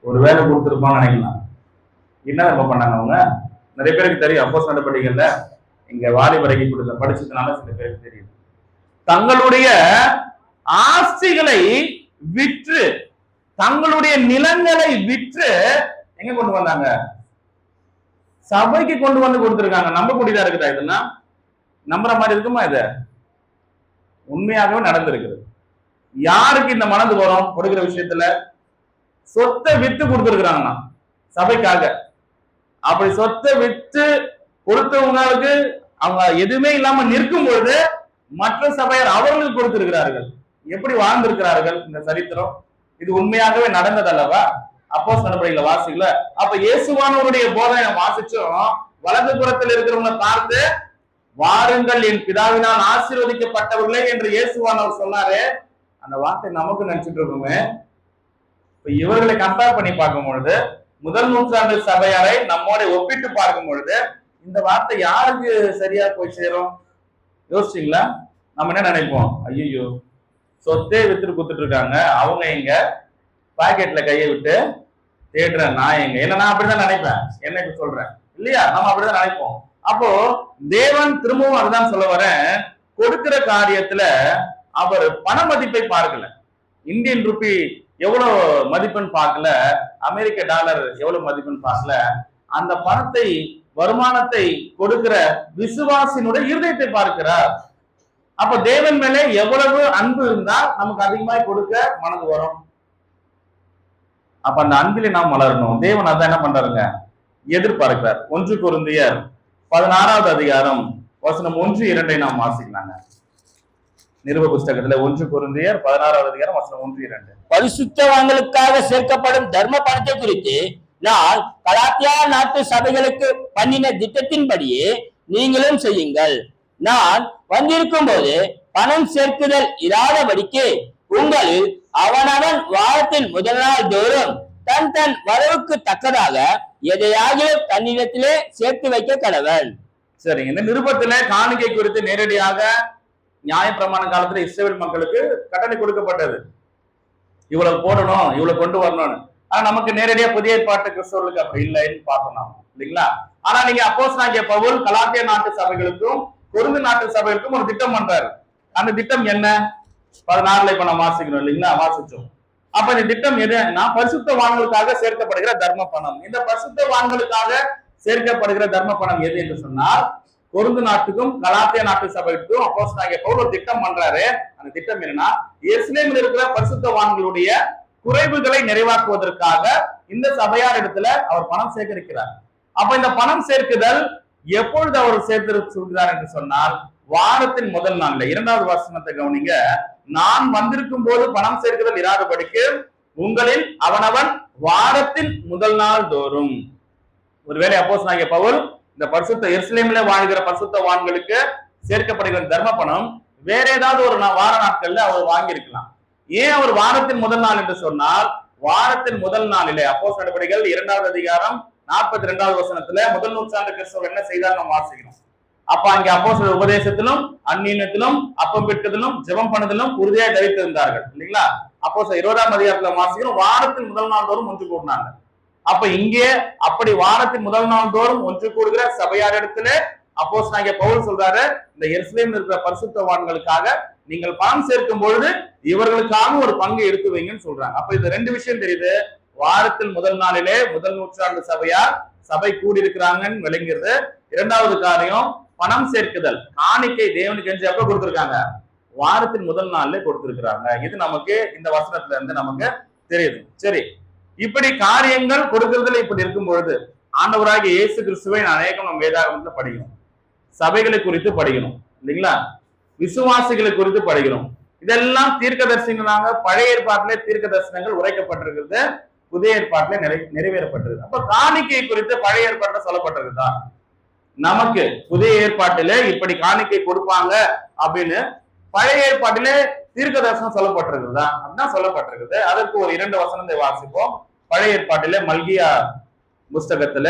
ஒரு வேலை கொடுத்துருப்பான்னு நினைக்கலாம். என்ன ரொம்ப பண்ணாங்க அவங்க? நிறைய பேருக்கு தெரியும். அப்போஸ்தலர் நடபடிகள்ல இங்க வாலிபரைக்கு கொடுத்த படிச்சதுனால சில பேருக்கு தெரியும். தங்களுடைய ஆஸ்திகளை விற்று, தங்களுடைய நிலங்களை விற்று எங்க கொண்டு வந்தாங்க? சபைக்கு கொண்டு வந்து கொடுத்திருக்காங்க. நம்பக்கூடியதா இருக்குதா? இதெல்லாம் நம்புற மாதிரி இருக்குமா? இது உண்மையாகவே நடந்திருக்குது. யாருக்கு இந்த மனது வரும்? கொடுக்கிற விஷயத்துல சொத்தை வித்து கொடுத்திருக்கிறாங்கன்னா சபைக்காக. அப்படி சொத்தை வித்து கொடுத்தவங்களுக்கு அவங்க எதுவுமே இல்லாம நிற்கும் பொழுது மற்ற சபையார் அவர்களுக்கு கொடுத்திருக்கிறார்கள். எப்படி வாழ்ந்திருக்கிறார்கள் இந்த சரித்திரம்? இது உண்மையாகவே நடந்தது அல்லவா? அப்போஸ்தலர் நடபடிகளை வாசிக்கல. அப்ப இயேசுவானவருடைய போதனை வாசிச்சோம். வலது புறத்தில் இருக்கிறவங்க பார்த்து, வாருங்கள் என் பிதாவினால் ஆசீர்வதிக்கப்பட்டவர்களே என்று இயேசுவானவர் சொன்னாரு. அந்த வார்த்தை நமக்கு நினைச்சிட்டு இருக்கோமே. இப்ப இவர்களை கம்பேர் பண்ணி பார்க்கும் பொழுது, முதல் நூற்றாண்டு சபையாரை நம்மோட ஒப்பிட்டு பார்க்கும் பொழுது இந்த வார்த்தை யாருக்கு சரியா போய் சேரும்? யோசிச்சிங்களா? நம்ம என்ன நினைப்போம்? ஐயோ, சொத்தே வித்துட்டு குத்துட்டு இருக்காங்க, அவங்க எங்க பாக்கெட்ல கையை விட்டு தேடுறேன், நான் எங்க? என்ன, நான் அப்படிதான் நினைப்பேன். என்ன சொல்றேன் இல்லையா? நம்ம அப்படிதான் நினைப்போம். அப்போ தேவன் திரும்பவும் அதுதான் சொல்ல வரேன். கொடுக்கிற காரியத்துல அவர் பண மதிப்பை பார்க்கல. இந்தியன் ரூபி எவ்வளவு மதிப்பெண் பார்க்கல, அமெரிக்க டாலர் எவ்வளவு மதிப்பெண் பார்க்கல, அந்த பணத்தை வருமானத்தை கொடுக்கிற விசுவாசினுடைய இருதயத்தை பார்க்கிறார். அப்ப தேவன் மேலே எவ்வளவு அன்பு இருந்தால் நமக்கு அதிகமாய் கொடுக்க மனது வரும். அப்ப அந்த அன்பிலே நாம் வளரணும். தேவன் அதான் என்ன பண்றாருங்க, எதிர்பார்க்கிறார். 1 கொரிந்தியர் 16வது அதிகாரம் வசனம் 1, 2 நாம் வாசிக்கலாங்க. நிருப புஸ்தகத்துல 1 கொரிந்தியர் 16வது அதிகாரம் வசனம் 1, 2. பரிசுத்தவான்களுக்காக சேர்க்கப்படும் தர்ம பணத்தை குறித்து நான் கலாத்தியா நாட்டு சபைகளுக்கு பண்ணின திட்டத்தின்படியே நீங்களும் செய்யுங்கள். நான் வந்திருக்கும் போது பணம் சேர்க்குதல் இராதபடிக்கு உங்களில் அவனவன் வாரத்தின் முதல் நாள் தோறும் தன் தன் வரவுக்கு தக்கதாக எதையாகிலும் தன்னிடத்திலே சேர்த்து வைக்க கடவன். சரிங்க. இந்த நிருபத்திலே காணிக்கை குறித்து நேரடியாக நியாயப்பிரமாண காலத்துல இஸ்ரவேல் மக்களுக்கு கட்டளை கொடுக்கப்பட்டது. இவ்வளவு போடணும், இவ்வளவு கொண்டு வரணும்னு. ஆனா நமக்கு நேரடியா புதிய ஏற்பாட்டு கிறிஸ்தவர்களுக்கு அப்படி இல்லைன்னு பார்க்கணும் இல்லைங்களா? ஆனா நீங்க அப்போஸ்தலனாகிய பவுல் கலாத்தியா நாட்டு சபைகளுக்கும் கொரிந்து நாட்டு சபைகளுக்கும் ஒரு திட்டம் பண்றாரு. அந்த திட்டம் என்ன? 16ல இப்ப நம்ம வாசிக்கணும் இல்லைங்களா? வாசிச்சோம். அப்ப இந்த திட்டம் எதுனா பரிசுத்தவான்களுக்காக சேர்க்கப்படுகிற தர்ம பணம். இந்த பரிசுத்தவான்களுக்காக சேர்க்கப்படுகிற தர்ம பணம் எது என்று சொன்னால், கொரிந்து நாட்டுக்கும் கலாத்தியா நாட்டு சபைக்கும் அப்போஸ்தலனாகிய பவுல் ஒரு திட்டம் பண்றாரு. அந்த திட்டம் என்னன்னா, எருசலேமில் இருக்கிற பரிசுத்தவான்களுடைய குறைவுகளை நிறைவாக்குவதற்காக இந்த சபையார் இடத்துல அவர் பணம் சேகரிக்கிறார். அப்ப இந்த பணம் சேர்க்குதல் எப்பொழுது அவர் சேர்த்திருக்கிறார் என்று சொன்னால், வாரத்தின் முதல் நாள்ல. 2வது வசனத்தை கவனிங்க. நான் வந்திருக்கும் போது பணம் சேர்க்குதல் இராதபடிக்கு உங்களில் அவனவன் வாரத்தின் முதல் நாள் தோறும். ஒருவேளை அப்போஸ்தலனாகிய பவுல் இந்த பரிசுத்த எருசலேமிலே வாழ்கிற பரிசுத்தவான்களுக்கு சேர்க்கப்படுகிற தர்ம பணம் வேற ஏதாவது ஒரு வார நாட்கள்ல அவர் வாங்கி இருக்கலாம். ஏன் அவர் வாரத்தின் முதல் நாள் என்று சொன்னால், வாரத்தின் முதல் நாளிலே அப்போஸ்தலர் நடபடிகள் 2வது அதிகாரம் 42வது வசனத்துல முதல் நூற்றாண்டு கிறிஸ்தவர் என்ன செய்தார் நம்ம வாசிக்கிறோம். அப்ப அங்கே அப்போஸ்தலர் உபதேசத்திலும் அந்நியத்திலும் அப்பம் பிட்கதிலும் ஜெபம் பண்ணதிலும் உறுதியாய் தரித்திருந்தார்கள் இல்லைங்களா? அப்போஸ்தலர் 20ஆம் அதிகாரத்துல வாசிக்கிறோம், வாரத்தின் முதல் நாள் தோறும் ஒன்று கூடினாங்க. அப்ப இங்கே அப்படி வாரத்தின் முதல் நாள் தோறும் ஒன்று கூடுகிற சபையார் இடத்துல அப்போஸ்தலனாகிய பவுல் சொல்றாரு, இந்த எருசலேமில் இருக்கிற பரிசுத்தவான்களுக்காக நீங்கள் பணம் சேர்க்கும் பொழுது இவர்களுக்காக ஒரு பங்கு எடுத்து வைங்கன்னு சொல்றாங்க. அப்ப இது 2 விஷயம் தெரியுது. வாரத்தில் முதல் நாளிலே முதல் நூற்றாண்டு சபையார் சபை கூடி இருக்கிறாங்கன்னு விளங்குறது. 2வது காரியம் பணம் சேர்க்குதல். காணிக்கை தேவனுக்கு என்று எப்ப கொடுத்திருக்காங்க? வாரத்தின் முதல் நாள்ல கொடுத்திருக்கிறாங்க. இது நமக்கு இந்த வசனத்துல இருந்து நமக்கு தெரியுது. சரி, இப்படி காரியங்கள் கொடுக்கறதுல இப்படி இருக்கும் பொழுது ஆண்டவராகிய இயேசு கிறிஸ்துவை அநேகம் நம்ம வேதாகமத்துல படிக்கணும். சபைகளை குறித்து படிக்கணும் இல்லைங்களா? விசுவாசிகளை குறித்து படிக்கணும். இதெல்லாம் தீர்க்க தரிசனங்களாக பழைய ஏற்பாட்டிலே தீர்க்க தரிசனங்கள் உரைக்கப்பட்டிருக்கிறது, புதிய ஏற்பாட்டிலே நிறைவேறப்பட்டிருக்கு. அப்ப காணிக்கை குறித்து பழைய ஏற்பாட்டில் சொல்லப்பட்டிருக்குதா? நமக்கு புதிய ஏற்பாட்டிலே இப்படி காணிக்கை கொடுப்பாங்க அப்படின்னு பழைய ஏற்பாட்டிலே தீர்க்க தரிசனம் சொல்லப்பட்டிருக்குதா? அப்படின்னா சொல்லப்பட்டிருக்குது. அதற்கு ஒரு 2 வசனத்தை வாசிப்போம். பழைய ஏற்பாட்டிலே மல்கியா புஸ்தகத்துல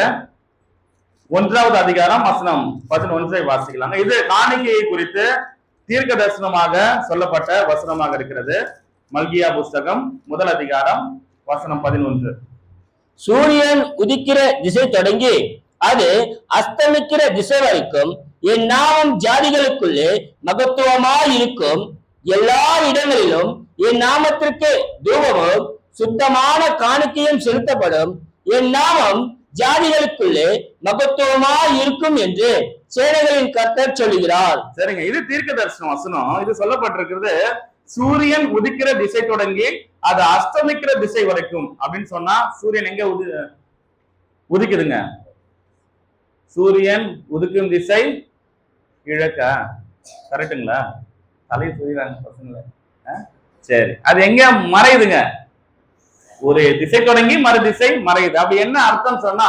1வது அதிகாரம் வசனம் 11 வாசிக்கலாங்க. இது காணிக்கையை குறித்து தீர்க்க தரிசனமாக சொல்லப்பட்ட வசனமாக இருக்கிறது. மல்கியா புஸ்தகம் 1 அதிகாரம் வசனம் 11. சூரியன் உதிக்கிற திசை தொடங்கி அது அஸ்தமிக்கிற திசை வரைக்கும் என் நாமம் ஜாதிகளுக்குள்ளே மகத்துவமாய் இருக்கும். எல்லா இடங்களிலும் என் நாமத்திற்கு தூபமும் சுத்தமான காணிக்கையும் செலுத்தப்படும். என் நாமம் ஜாதிகளுக்குள்ளே மகத்துவமாய் இருக்கும் என்று சேனைகளின் கர்த்தர் சொல்லுகிறார். சரிங்க, இது தீர்க்க தரிசன வசனம். இது சொல்லப்பட்டிருக்கிறது சூரியன் உதிக்கிற திசை தொடங்கி அது அஸ்தமிக்கிற திசை வரைக்கும் அப்படின்னு சொன்னா, சூரியன் எங்க உதிக்குதுங்க? சூரியன் உதிக்கும் திசை கிழக்கா? கரெக்டுங்களா? தலை சொல்லிடுறாங்க பசங்கள. சரி, அது எங்க மறையுதுங்க? ஒரு திசை தொடங்கி மறு திசை மறையுது. அப்படி என்ன அர்த்தம் சொன்னா,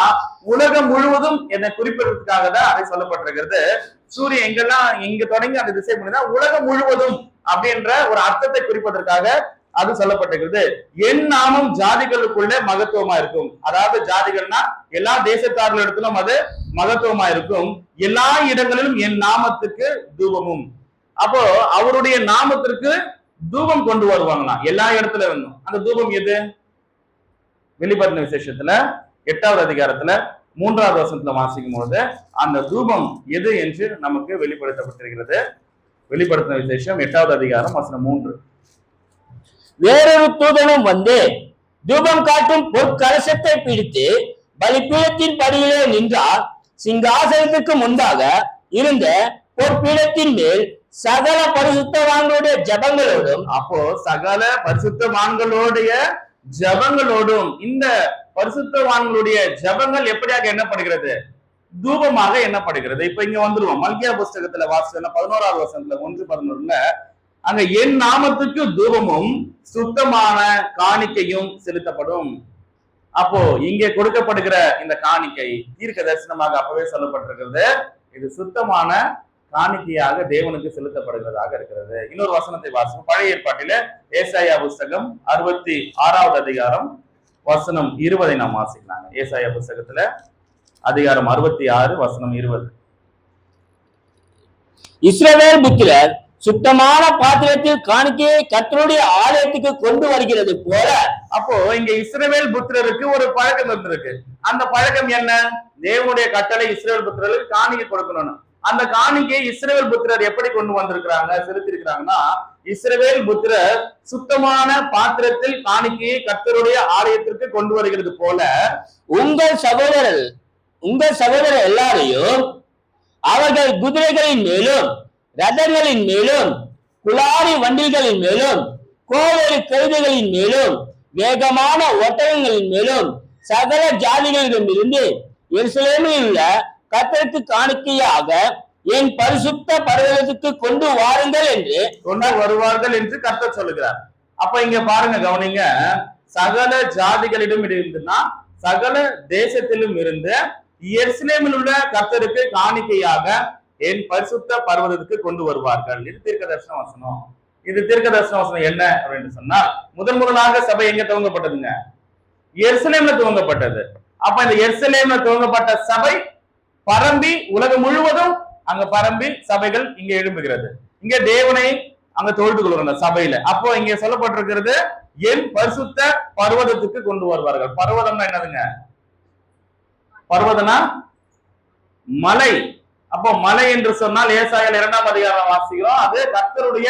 உலகம் முழுவதும் என்னை குறிப்பிடுறதுக்காக தான் அதை சொல்லப்பட்டிருக்கிறது. சூரியன் எங்கெல்லாம் இங்க தொடங்கி அந்த திசை முடிந்தா உலகம் முழுவதும் அப்படின்ற ஒரு அர்த்தத்தை குறிப்பதற்காக அது சொல்லப்பட்டிருக்கிறது. என் நாமம் ஜாதிகளுக்குள்ளே மகத்துவமா இருக்கும். அதாவது ஜாதிகள்னா எல்லா தேசத்தார்களிடத்திலும் அது மகத்துவமா இருக்கும். எல்லா இடங்களிலும் என் நாமத்துக்கு தூபமும். அப்போ அவருடைய நாமத்திற்கு தூபம் கொண்டு வருவாங்களாம் எல்லா இடத்துல இருந்தும். அந்த தூபம் எது? வெளிப்படுத்தின விசேஷத்துல 8வது அதிகாரத்துல 3வது வசனத்துல வாசிக்கும் போது அந்த தூபம் எது என்று நமக்கு வெளிப்படுத்தப்பட்டிருக்கிறது. வெளிப்படுத்தின விசேஷம் 8வது அதிகாரம் வசனம் 3. வேறொரு தூதனும் வந்து தூபம் காட்டும் பொற்கலசத்தை பிடித்து பலிபீடத்தின் படியிலே நின்றார். சிங்காசனத்துக்கு முன்பாக இருந்த பொற்பீடத்தின் மேல் சகல பரிசுத்தவான்களுடைய ஜபங்களோடும், அப்போ சகல பரிசுத்தவான்களுடைய ஜபங்களோடும், இந்த பரிசுத்தவான்களுடைய ஜபங்கள் எப்படியாக எண்ணப்படுகிறது? தூபமாக எண்ணப்படுகிறது. இப்ப இங்க வந்துருவோம். மல்கியா புஸ்தகத்துல வாசிச்ச 11வது வசனத்துல 1:11 அங்க என் நாமத்துக்கு தூபமும் சுத்தமான காணிக்கையும் செலுத்தப்படும். அப்போ இங்கே கொடுக்கப்படுகிற இந்த காணிக்கை தீர்க்க தரிசனமாக அப்பவே சொல்லப்பட்டிருக்கிறது. இது சுத்தமான காணிக்கையாக தேவனுக்கு செலுத்தப்படுகிறதாக இருக்கிறது. இன்னொரு வசனத்தை வாசிக்கும். பழைய ஏற்பாட்டில ஏசாயா புஸ்தகம் 66வது அதிகாரம் வசனம் 20 நாம் வாசிக்கலாங்க. ஏசாயா புஸ்தகத்துல அதிகாரம் 66 வசனம் 20. இஸ்ரவேல் புத்திரர் சுத்தமான பாத்திரத்தில் காணிக்கையை கர்த்தருடைய ஆலயத்துக்கு கொண்டு வருகிறது போல. அப்போ இங்க இஸ்ரவேல் புத்திரருக்கு ஒரு பழக்கம் இருந்திருக்கு. அந்த பழக்கம் என்ன? தேவனுடைய கட்டளை இஸ்ரவேல் புத்திரருக்கு காணிக்கை கொடுக்கணும். அந்த காணிக்கையை இஸ்ரவேல் புத்திரர் எப்படி கொண்டு வந்திருக்கிறாங்க, செலுத்திருக்கிறாங்கன்னா, இஸ்ரவேல் புத்திரர் சுத்தமான பாத்திரத்தில் காணிக்கையை கர்த்தருடைய ஆலயத்திற்கு கொண்டு வருகிறது போல உங்கள் சகோதரர் எல்லாரையும் அவர்கள் குதிரைகளின் மேலும் ரதங்களின் மேலும் குளாரி வண்டிகளின் மேலும் கோவேறு கழுதைகளின் மேலும் வேகமான ஒட்டகங்களின் மேலும் சகல ஜாதிகளிடம் இருந்து எருசலேமில் உள்ள கர்த்தருக்கு காணிக்கையாக என் பரிசுத்த பர்வதத்துக்கு கொண்டு வாருங்கள் என்று வருவார்கள் என்று கர்த்தர் சொல்லுகிறார். அப்ப இங்க பாருங்க, கவனிங்க. சகல ஜாதிகளிடம் இருந்துன்னா சகல தேசத்திலும் இருந்து எருசலேமில் உள்ள கர்த்தருக்கு காணிக்கையாக என் பரிசுத்த பர்வதத்துக்கு கொண்டு வருவார்கள். இது தீர்க்க தரிசன வசனம். இது தீர்க்க தரிசன வசனம் என்ன அப்படின்னு சொன்னால், முதலாக சபை எங்க துவங்கப்பட்டதுங்க? எருசலேம்ல துவங்கப்பட்டது. அப்ப இந்த எருசலேம்ல துவங்கப்பட்ட சபை பரம்பி உலகம் முழுவதும் அங்க பரம்பி சபைகள் இங்க எழும்புகிறது. இங்க தேவனை அங்க தொழுது கொள்கிற சபையில. அப்போ இங்க சொல்லப்பட்டிருக்கிறது, என் பரிசுத்த பர்வதத்துக்கு கொண்டு வருவார்கள். பர்வதம்னா என்னதுங்க? பர்வதனா மலை. அப்போ மலை என்று சொன்னால் ஏசாயால 2ஆம் அதிகாரம் வாசிக்கிறோம், அது கர்த்தருடைய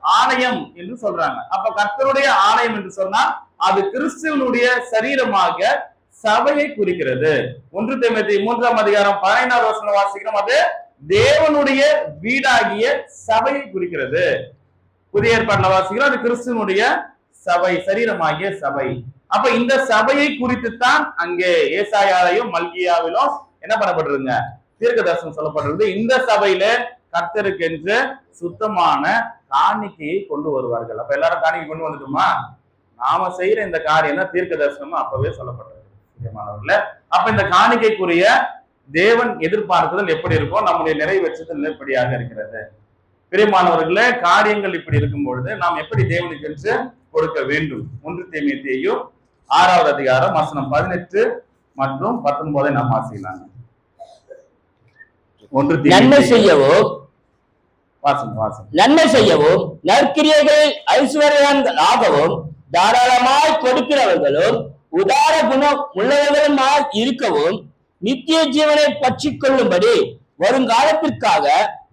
ஆலயம் என்று சொல்றாங்க. அப்ப கர்த்தருடைய ஆலயம் என்று சொன்னா அது கிறிஸ்துவனுடைய சரீரமாக சபையை குறிக்கிறது. 1 தீமோத்தேயு 3ஆம் அதிகாரம் 15வது வசனம் வாசிக்கிறோம், அது தேவனுடைய வீடாகிய சபையை குறிக்கிறது. புதிய ஏற்பாட்டுல வாசிக்கிறோம், அது கிறிஸ்துவனுடைய சபை, சரீரமாகிய சபை. அப்ப இந்த சபையை குறித்துத்தான் அங்கே ஏசாயாலையும் மல்கியாவிலும் என்ன பண்ணப்பட்டிருங்க, தீர்க்க தரிசனம் சொல்லப்பட்டிருக்கு. இந்த சபையில கர்த்தருக்கு என்று சுத்தமான காணிக்கையை கொண்டு வருவார்கள். அப்ப எல்லாரும் காணிக்கை கொண்டு வந்துட்டோமா? நாம செய்யற இந்த காரியம் தான் தீர்க்க தரிசனம் அப்பவே சொல்லப்பட்டிருக்கு. அப்ப இந்த காணிக்கைக்குரிய தேவன் எதிர்பார்க்குதல் எப்படி இருக்கும், நம்முடைய நிறைவேற்றுதல் எப்படியாக இருக்கிறது? பிரியமானவர்களே, காரியங்கள் இப்படி இருக்கும் பொழுது நாம் எப்படி தேவனுக்கு என்று கொடுக்க வேண்டும்? 1 தீமோத்தேயு 6வது அதிகாரம் வசனம் 18 மற்றும் 19 நாம் வாசிக்கலாம். நன்மை செய்யவும் நற்கிரியைகளில் ஐஸ்வர்யங்களாகவும் தாராளமாய் கொடுக்கிறவர்களும் உதார குணம் உள்ளவர்களுமாய் இருக்கவும் நித்திய ஜீவனை பற்றிக் கொள்ளும்படி வருங்காலத்திற்காக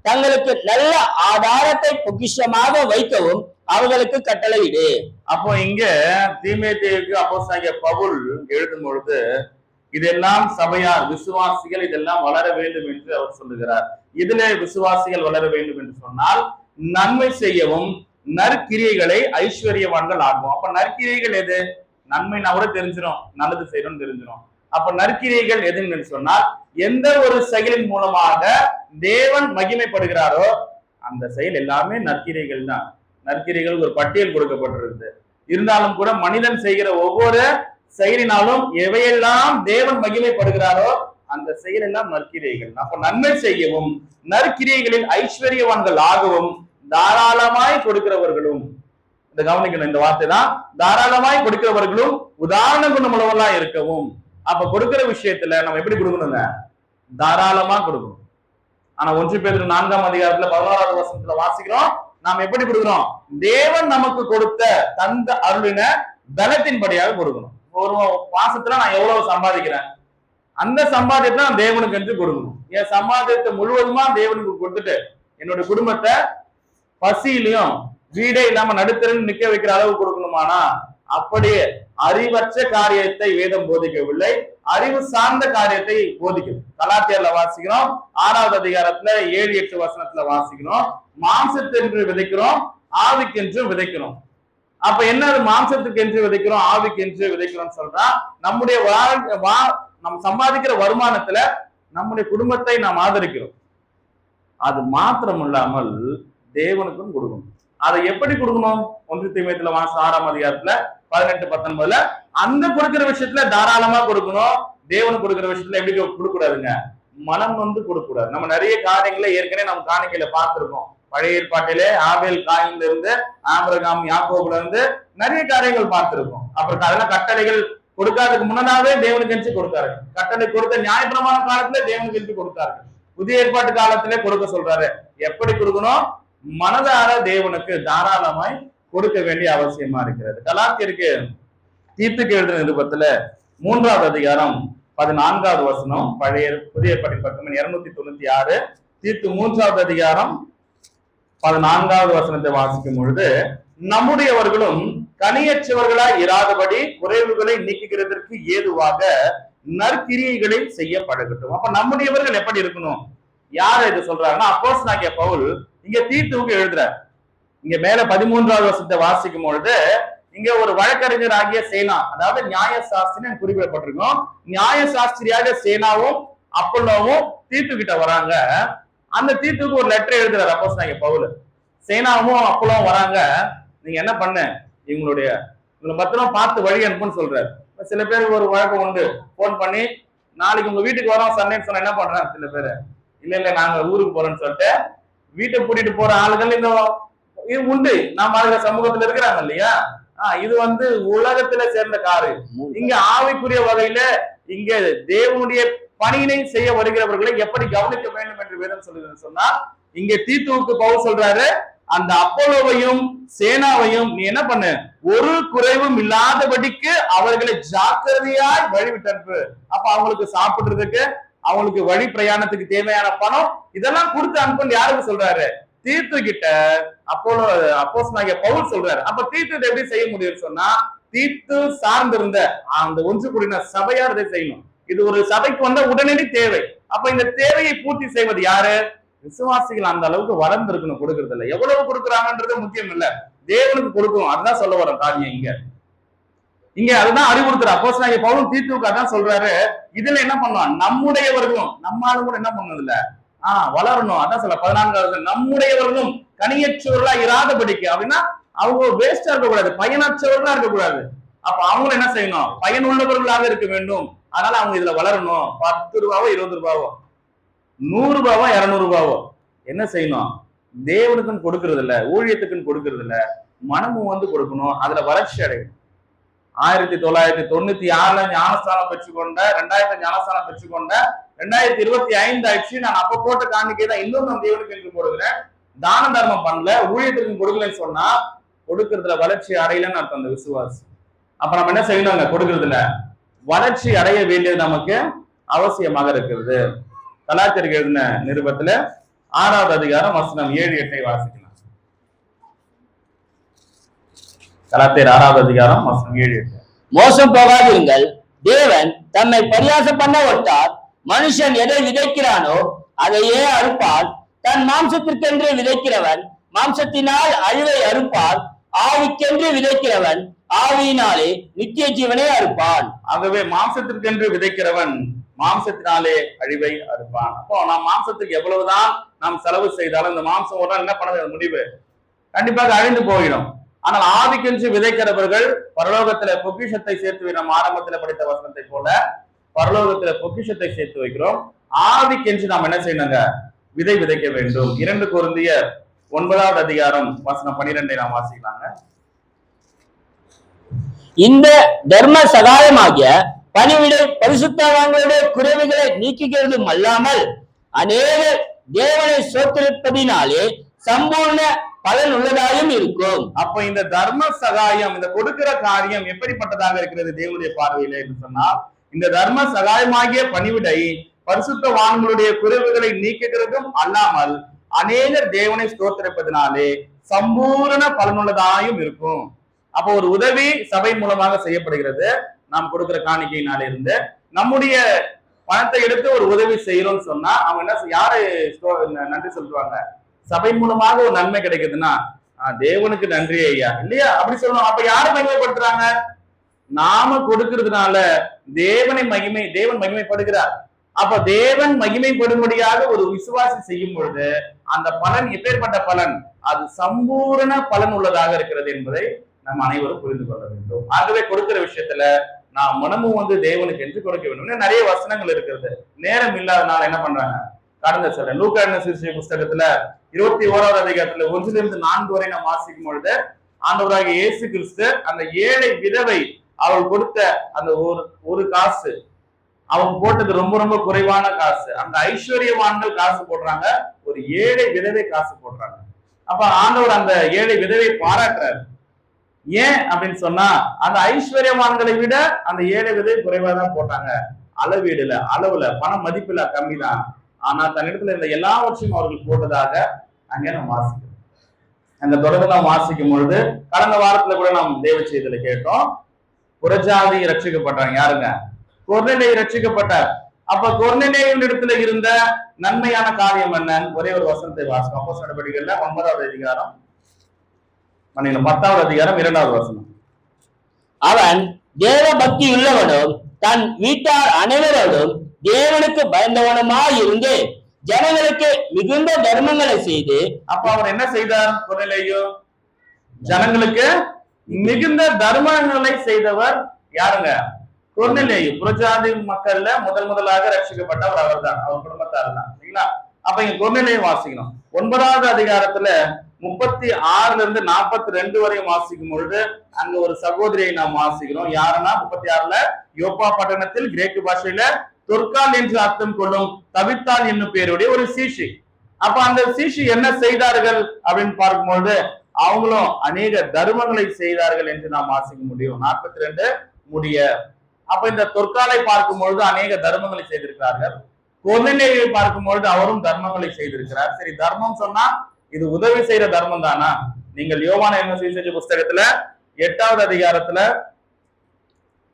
தங்களுக்கு நல்ல ஆதாரத்தை பொக்கிஷமாக வைக்கவும் அவர்களுக்கு கட்டளையிடு. அப்போ இங்க தீமோத்தேயுவுக்கு அப்போஸ்தலனாகிய பவுல் எழுதும் பொழுது இதெல்லாம் சபையார் விசுவாசிகள் இதெல்லாம் வளர வேண்டும் என்று அவர் சொல்லுகிறார். இதுல விசுவாசிகள் வளர வேண்டும் என்று சொன்னால் நன்மை செய்யவும் நற்கிரியைகளை ஐஸ்வர்யவான்கள் ஆகும். அப்ப நற்கிரியைகள் எது? நன்மைனா கூட தெரிஞ்சிடும், நல்லது செய்யணும்னு தெரிஞ்சிடும். அப்ப நற்கிரியைகள் எதுன்னு சொன்னால் எந்த ஒரு செயலின் மூலமாக தேவன் மகிமைப்படுகிறாரோ அந்த செயல் எல்லாமே நற்கிரியைகள் தான். நற்கிரியைகள் ஒரு பட்டியல் கொடுக்கப்பட்டிருக்கு. இருந்தாலும் கூட மனிதன் செய்கிற ஒவ்வொரு செயலினாலும் எவையெல்லாம் தேவன் மகிமைப்படுகிறாரோ அந்த செயல் எல்லாம் நற்கிரியைகள். அப்ப நன்மை செய்யவும் நற்கிரியைகளில் ஐஸ்வர்யவான்கள் ஆகவும் தாராளமாய் கொடுக்கிறவர்களும், இந்த கவனிக்கணும் இந்த வார்த்தை தான், தாராளமாய் கொடுக்கிறவர்களும் உதாரண குணமுள்ளவர்களா இருக்கவும். அப்ப கொடுக்கிற விஷயத்துல நம்ம எப்படி கொடுக்கணுங்க? தாராளமா கொடுக்கணும். ஆனா 1 பேதுரு 4ஆம் அதிகாரத்துல 11வது வசனத்துல வாசிக்கிறோம், நாம் எப்படி கொடுக்கிறோம்? தேவன் நமக்கு கொடுத்த தந்த அருளின பலத்தின்படியாக கொடுக்கணும். ஒரு மாசத்துல நான் எவ்வளவு சம்பாதிக்கிறேன், அந்த சம்பாதியத்தை நான் தேவனுக்கு என்று கொடுக்கணும். என் சம்பாதியத்தை முழுவதுமா தேவனுக்கு கொடுத்துட்டு என்னோட குடும்பத்தை பசியிலையும் வீடே இல்லாம நடுத்தரன்னு நிக்க வைக்கிற அளவு கொடுக்கணுமானா அப்படி அறிவற்ற காரியத்தை வேதம் போதிக்கவில்லை, அறிவு சார்ந்த காரியத்தை போதிக்குது. கலாத்தியர்ல வாசிக்கிறோம் 6வது அதிகாரத்துல 7-8 வசனத்துல வாசிக்கிறோம், மாம்சத்தென்று விதைக்கிறோம் ஆவிக்கென்று விதைக்கிறோம். அப்ப என்ன மாம்சத்துக்கு என்று விதைக்கிறோம் ஆவிக்கு என்று விதைக்கிறோம் சொல்றா, நம்முடைய நம்ம சம்பாதிக்கிற வருமானத்துல நம்முடைய குடும்பத்தை நாம் ஆதரிக்கிறோம். அது மாத்திரம் இல்லாமல் தேவனுக்கும் கொடுக்கணும். அதை எப்படி கொடுக்கணும்? 1 தீமோத்தேயுல 6ஆம் அதிகாரத்துல 18-19 அந்த கொடுக்கிற விஷயத்துல தாராளமா கொடுக்கணும். தேவனுக்கு கொடுக்கிற விஷயத்துல எப்படி கொடுக்க கூடாதுங்க, மனம் வந்து கொடுக்க கூடாது. நம்ம நிறைய காரியங்களை ஏற்கனவே நம்ம காணிக்கையில பார்த்திருக்கோம். பழைய ஏற்பாட்டிலே ஆபேல் காயின்ல இருந்து ஆபிரகாம் யாக்கோபுல இருந்து நிறைய காரியங்கள் பார்த்திருக்கோம். அப்புறம் அதெல்லாம் கட்டளைகள் கொடுக்காததுக்கு முன்னதாவே தேவனுக்கு என்று கொடுத்தாரு. கட்டளை கொடுத்த நியாயப்பிரமாண காலத்துல தேவனுக்கு என்று கொடுத்தாரு. புதிய ஏற்பாட்டு காலத்திலே கொடுக்க சொல்றாரு. எப்படி கொடுக்கணும்? மனதார தேவனுக்கு தாராளமாய் கொடுக்க வேண்டிய அவசியமா இருக்கிறது. கலாத்தியருக்கு தீத்துக்கு எழுதின நிருபத்துல 3வது அதிகாரம் 14வது வசனம், புதிய ஏற்பாட்டின் பக்கம் 296, தீத்து 3வது அதிகாரம் 14வது வசனத்தை வாசிக்கும் பொழுது, நம்முடையவர்களும் கனியற்றவர்களாய் இராதபடி குறைவுகளை நீக்குகிறதற்கு ஏதுவாக நற்கிரியைகளை செய்யப்படட்டும். அப்ப நம்முடையவர்கள் எப்படி இருக்கணும்? யார் இது சொல்றாங்கன்னா, அப்போஸ்தலனாகிய பவுல் இங்க தீத்துவுக்கு எழுதுறார். இங்க மேல 13வது வசனத்தை வாசிக்கும் பொழுது, இங்க ஒரு வழக்கறிஞர் ஆகிய சேனா, அதாவது நியாய சாஸ்திரி குறிப்பிடப்பட்டிருக்கும். நியாய சாஸ்திரியாக சேனாவும் அப்பல்லோவும் தீத்து கிட்ட வராங்க. அந்த தீத்துக்கு ஒரு லெட்டர் எழுதுறாரு அப்போஸ்தலனாகிய பவுல். சேனாவும் அப்பல்லோவும் வராங்க, நீங்க என்ன பண்ண, இவங்களை பத்திரம் பார்த்து வழி அனுப்புன்னு சொல்றாரு. சில பேருக்கு ஒரு வழக்கம் உண்டு, போன் பண்ணி நாளைக்கு உங்க வீட்டுக்கு வரோம் சண்டேன்னு சொன்னா என்ன பண்றாங்க சில பேரு, இல்ல நாங்க ஊருக்கு போறோம்னு சொல்லிட்டு வீட்டை கூட்டிட்டு போற ஆளுகள் இந்த இது உண்டு. நாம அதுல சமூகத்துல இருக்கிறாங்க இல்லையா? இது வந்து உலகத்துல சேர்ந்த காரு. இங்க ஆவிக்குரிய வகையில இங்க தேவனுடைய பணியினை செய்ய வருகிறவர்களை எப்படி கவனிக்க வேண்டும் என்று வேதம் சொல்லுதுன்னு சொன்னா, இங்க தீத்துவுக்கு பவுல் சொல்றாரு, அந்த அப்போலோவையும் சேனாவையும் நீ என்ன பண்ணு, ஒரு குறைவும் இல்லாதபடிக்கு அவர்களை ஜாக்கிரதையாய் வழிவிட்டு. அப்ப அவங்களுக்கு சாப்பிடுறதுக்கு, அவங்களுக்கு வழி பிரயாணத்துக்கு தேவையான பணம் இதெல்லாம் கொடுத்து அனுப்புன்னு யாருக்கு சொல்றாரு? தீத்து கிட்ட அப்போஸ்தலனாகிய பவுல் சொல்றாரு. அப்ப தீத்து எப்படி செய்ய முடியும்னு சொன்னா, தீத்து சார்ந்திருந்த அந்த ஒன்று கூடின சபையார் இதை செய்யணும். இது ஒரு சபைக்கு வந்த உடனடி தேவை. அப்ப இந்த தேவையை பூர்த்தி செய்வது யாரு? விசுவாசிகள் அந்த அளவுக்கு வளர்ந்து இருக்கணும். கொடுக்கறது இல்லை, எவ்வளவு கொடுக்குறாங்கன்றது முக்கியம் இல்ல, தேவனுக்கு கொடுக்கணும். அதுதான் சொல்ல வர காரியம் இங்க அதுதான் அறிவுறுத்துற அப்போஸ்தலனாகிய பவுல் தீத்துவுக்கு அதான் சொல்றாரு. இதுல என்ன பண்ணுவான், நம்முடையவர்களும் நம்மாலும் கூட என்ன பண்ணது இல்ல வளரணும். அதான் சொல்ல 14வது, நம்முடையவர்களும் கனியற்றவர்களா இராதபடிக்கு. அப்படின்னா அவங்க வேஸ்டா இருக்கக்கூடாது, பயனற்றவர்களா இருக்கக்கூடாது. அப்ப அவங்களும் என்ன செய்யணும், பயனுள்ளவர்களாக இருக்க வேண்டும். அதனால அவங்க இதுல வளரணும். 10 ரூபாவோ 20 ரூபாவோ 100 ரூபாவோ 200 ரூபாவோ என்ன செய்யணும், தேவனுக்குன்னு கொடுக்கறது இல்ல, ஊழியத்துக்குன்னு கொடுக்கறது இல்ல, மனமும் வந்து கொடுக்கணும். அதுல வளர்ச்சி அடையணும். 1996 ஞானஸ்தானம் பெற்றுக்கொண்ட, 2000 ஞானஸ்தானம் பெற்றுக்கொண்ட, 2025 ஆயிடுச்சு. நான் அப்ப போட்ட காணிக்கை தான் இன்னும் நான் தேவனுக்கு என்று போடுகிறேன். தான தர்மம் பண்ணல, ஊழியத்திற்கு கொடுக்கலன்னு சொன்னா கொடுக்கறதுல வளர்ச்சி அடையலன்னு அர்த்தம் அந்த விசுவாசி. அப்ப நம்ம என்ன செய்யணுங்க, கொடுக்கறதுல வளர்ச்சி அடைய வேண்டியது நமக்கு அவசியமாக இருக்கிறது. கலாத்தியருக்கு எழுதின நிருபத்துல 6வது அதிகாரம் வசனம் 7-8 வாசிக்கலாம். கலாத்தியர் 6வது அதிகாரம் வசனம் 7-8. மோசம் போகாதிருங்கள், தேவன் தம்மை பரியாசம் பண்ண ஒட்டார். மனுஷன் எதை விதைக்கிறானோ அதையே அறுப்பான். தன் மாம்சத்திற்கென்று விதைக்கிறவன் மாம்சத்தினால் அழிவை அறுப்பான். ஆவிக்கென்று விதைக்கிறவன் ஆவியினாலே நித்திய ஜீவனை அறுப்பான். ஆகவே மாம்சத்திற்கென்று விதைக்கிறவன் மாம்சத்தினாலே அழிவை அறுப்பான். அப்போ நாம் மாம்சத்துக்கு எவ்வளவுதான் நாம் செலவு செய்தாலும் இந்த மாம்சம் ஒரு என்ன பண்ண முடிவு கண்டிப்பாக அழிந்து போயிடும். ஆனால் ஆவிக்கென்று விதைக்கிறவர்கள் பரலோகத்துல பொக்கிஷத்தை சேர்த்து வைக்கிறோம். ஆரம்பத்துல படித்த வசனத்தை போல பரலோகத்துல பொக்கிஷத்தை சேர்த்து வைக்கிறோம். ஆவிக்கென்று நாம் என்ன செய்யணுங்க, விதை விதைக்க வேண்டும். 2 கொரிந்தியர் 9வது அதிகாரம் வசனம் 12 நாம் வாசிக்கலாங்க. இந்த தர்ம சகாயமாகிய பணிவிடை பரிசுத்தவான்களுடைய குறைவுகளை நீக்குகிறதும் அல்லாமல் அநேக தேவனை சோத்திருப்பதினாலே சம்பூர்ண பலன் உள்ளதாயும் இருக்கும். அப்ப இந்த தர்ம சகாயம், இந்த கொடுக்கிற காரியம் எப்படிப்பட்டதாக இருக்கிறது தேவனுடைய பார்வையில என்று சொன்னால், இந்த தர்ம சகாயமாகிய பணிவிடை பரிசுத்தவான்களுடைய குறைவுகளை நீக்குகிறதும் அல்லாமல் அநேகர் தேவனை ஸ்தோத்திரிப்பதினாலே சம்பூரண பலனுள்ளதாயும் இருக்கும். அப்ப ஒரு உதவி சபை மூலமாக செய்யப்படுகிறது. நாம் கொடுக்கிற காணிக்கையினால இருந்து நம்முடைய பணத்தை எடுத்து ஒரு உதவி செய்யறோம்னு சொன்னா அவங்க என்ன யாரு நன்றி சொல்லுவாங்க? சபை மூலமாக ஒரு நன்மை கிடைக்குதுன்னா தேவனுக்கு நன்றி ஐயா இல்லையா அப்படி சொல்லணும். அப்ப யாரை மகிமைப்படுத்துறாங்க? நாம கொடுக்கிறதுனால தேவன் மகிமைப்படுகிறார். அப்ப தேவன் மகிமைப்படும்படியாக ஒரு விசுவாசி செய்யும் பொழுது அந்த பலன் எப்பேற்பட்ட பலன்? அது சம்பூரண பலன் உள்ளதாக இருக்கிறது என்பதை நாம் அனைவரும் புரிந்து கொள்ள வேண்டும். ஆகவே கொடுக்கிற விஷயத்துல நாம் மனமும் தேவனுக்கு என்று கொடுக்க வேண்டும். நிறைய வசனங்கள் இருக்கிறது. நேரம் இல்லாதனால என்ன பண்றாங்க? கடந்த சில லூக்கா புஸ்தகத்துல 21வது அதிகாரத்துல 1-4 வரை நாம் வாசிக்கும் பொழுது ஆண்டவராகிய இயேசு கிறிஸ்து அந்த ஏழை விதவை அவள் கொடுத்த அந்த ஒரு காசு, அவங்க போட்டது ரொம்ப ரொம்ப குறைவான காசு. அந்த ஐஸ்வர்யவான்கள் காசு போடுறாங்க, ஒரு ஏழை விதவை காசு போடுறாங்க. அப்ப ஆண்டவர் அந்த ஏழை விதவை பாராட்டுறாரு. ஏன் அப்படின்னு சொன்னா அந்த ஐஸ்வர்யவான்களை விட அந்த ஏழை விதவை குறைவா தான் போட்டாங்க. அளவுல பண மதிப்புல கம்மி தான். ஆனா தன்னிடத்துல இந்த எல்லாவற்றையும் அவர்கள் போட்டதாக அங்கே நாம் வாசிக்கிறோம். அந்த தொடர்ந்து நாம் வாசிக்கும் பொழுது கடந்த வாரத்துல கூட நாம் தேவ செய்தியில கேட்டோம், புறஜாதி ரட்சிக்கப்பட்டாங்க. யாருங்க? கொர்நேலியு ரட்சிக்கப்பட்டார். அப்ப கொர்நேலியுவின் இடத்துல இருந்த நன்மையான காரியம் என்ன? ஒரே ஒரு வசனத்தை வாசிக்கும். அப்போஸ்தலர் நடபடிகள்ல 9வது அதிகாரம் 10வது அதிகாரம் 2வது வசனம். அவன் தேவ பக்தி உள்ளவனும் தன் வீட்டார் அனைவரோடும் தேவனுக்கு பயந்தவனுமாய் இருந்து ஜனங்களுக்கு மிகுந்த தர்மங்களை செய்து. அப்ப அவர் என்ன செய்தார்? கொர்நேலியு ஜனங்களுக்கு மிகுந்த தர்மங்களை செய்தவர். யாருங்க? கொர்நேலியு. புறஜாதி மக்கள்ல முதலாக ரட்சிக்கப்பட்டவர் அவர் தான், அவர் குடும்பத்தார் தான். சரிங்களா? அப்ப இங்க கொர்நேலியு வாசிக்கணும். 9வது அதிகாரத்துல 36 42 வரையும் வாசிக்கும் பொழுது அங்க ஒரு சகோதரியை நாம் வாசிக்கிறோம். யாருன்னா 36ல யோப்பா பட்டணத்தில் கிரேக்கு பாஷையில தொற்கால் என்று அர்த்தம் கொள்ளும் தவித்தாள் என்னும் பேருடைய ஒரு சீஷி. அப்ப அந்த சீஷி என்ன செய்தார்கள் அப்படின்னு பார்க்கும்பொழுது அவங்களும் அநேக தர்மங்களை செய்தார்கள் என்று நாம் வாசிக்க முடியும். 42 முடிய. அப்ப இந்த தொற்காலை பார்க்கும் பொழுது அநேக தர்மங்களை செய்திருக்கிறார்கள். கொர்நேலியுவை பார்க்கும் பொழுது அவரும் தர்மங்களை செய்திருக்கிறார். சரி, தர்மம் சொன்னா இது உதவி செய்யற தர்மம் தானா? நீங்கள் யோவான் சுவிசேஷ புஸ்தகத்துல 8வது அதிகாரத்துல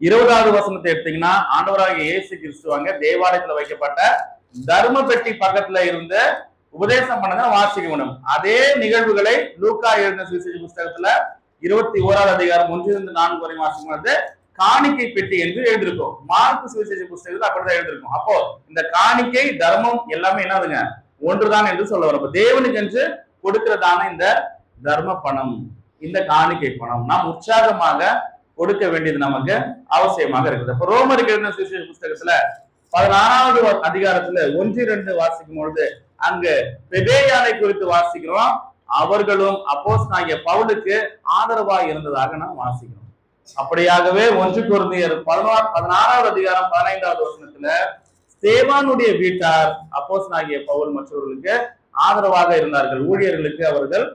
20வது வசனத்தை எடுத்தீங்கன்னா ஆண்டவராகிய இயேசு கிறிஸ்துவாங்க தேவாலயத்துல வைக்கப்பட்ட தர்ம பெட்டி பக்கத்துல இருந்து உபதேசம் பண்ணதான் வாசிக்க முடியும். அதே நிகழ்வுகளை லூக்கா எழுதின சுவிசேஷ புஸ்தகத்துல 21வது அதிகாரம் 1-4 வரை வாசிக்கும் பொழுது காணிக்கை பெட்டி என்று எழுதிருக்கும். மார்க்கு சுவிசேஷ புஸ்தகத்துல அப்படிதான் எழுதிருக்கும். அப்போ இந்த காணிக்கை தர்மம் எல்லாமே என்னதுங்க? ஒன்றுதான் என்று சொல்ல வரும். தேவனுக்கு என்று கொடுக்கிறதான இந்த தர்ம பணம், இந்த காணிக்கை பணம் நாம் உற்சாகமாக கொடுக்க வேண்டியது நமக்கு அவசியமாக இருக்குது. இப்ப ரோமருக்கு எழுதின சுவிசேஷ புஸ்தகத்துல 16வது அதிகாரத்துல 1-2 வாசிக்கும் பொழுது அங்கு பெபேயானை குறித்து வாசிக்கிறோம். அவர்களும் அப்போஸ்தலனாகிய பவுலுக்கு ஆதரவாக இருந்ததாக நாம் வாசிக்கிறோம். அப்படியாகவே 1 கொரிந்தியர் 16வது அதிகாரம் 15வது வசனத்துல ஸ்தேவானுடைய வீட்டார் அப்போஸ்தலனாகிய பவுல் மற்றவர்களுக்கு ஆதரவாக இருந்தார்கள், ஊழியர்களுக்கு அவர்கள்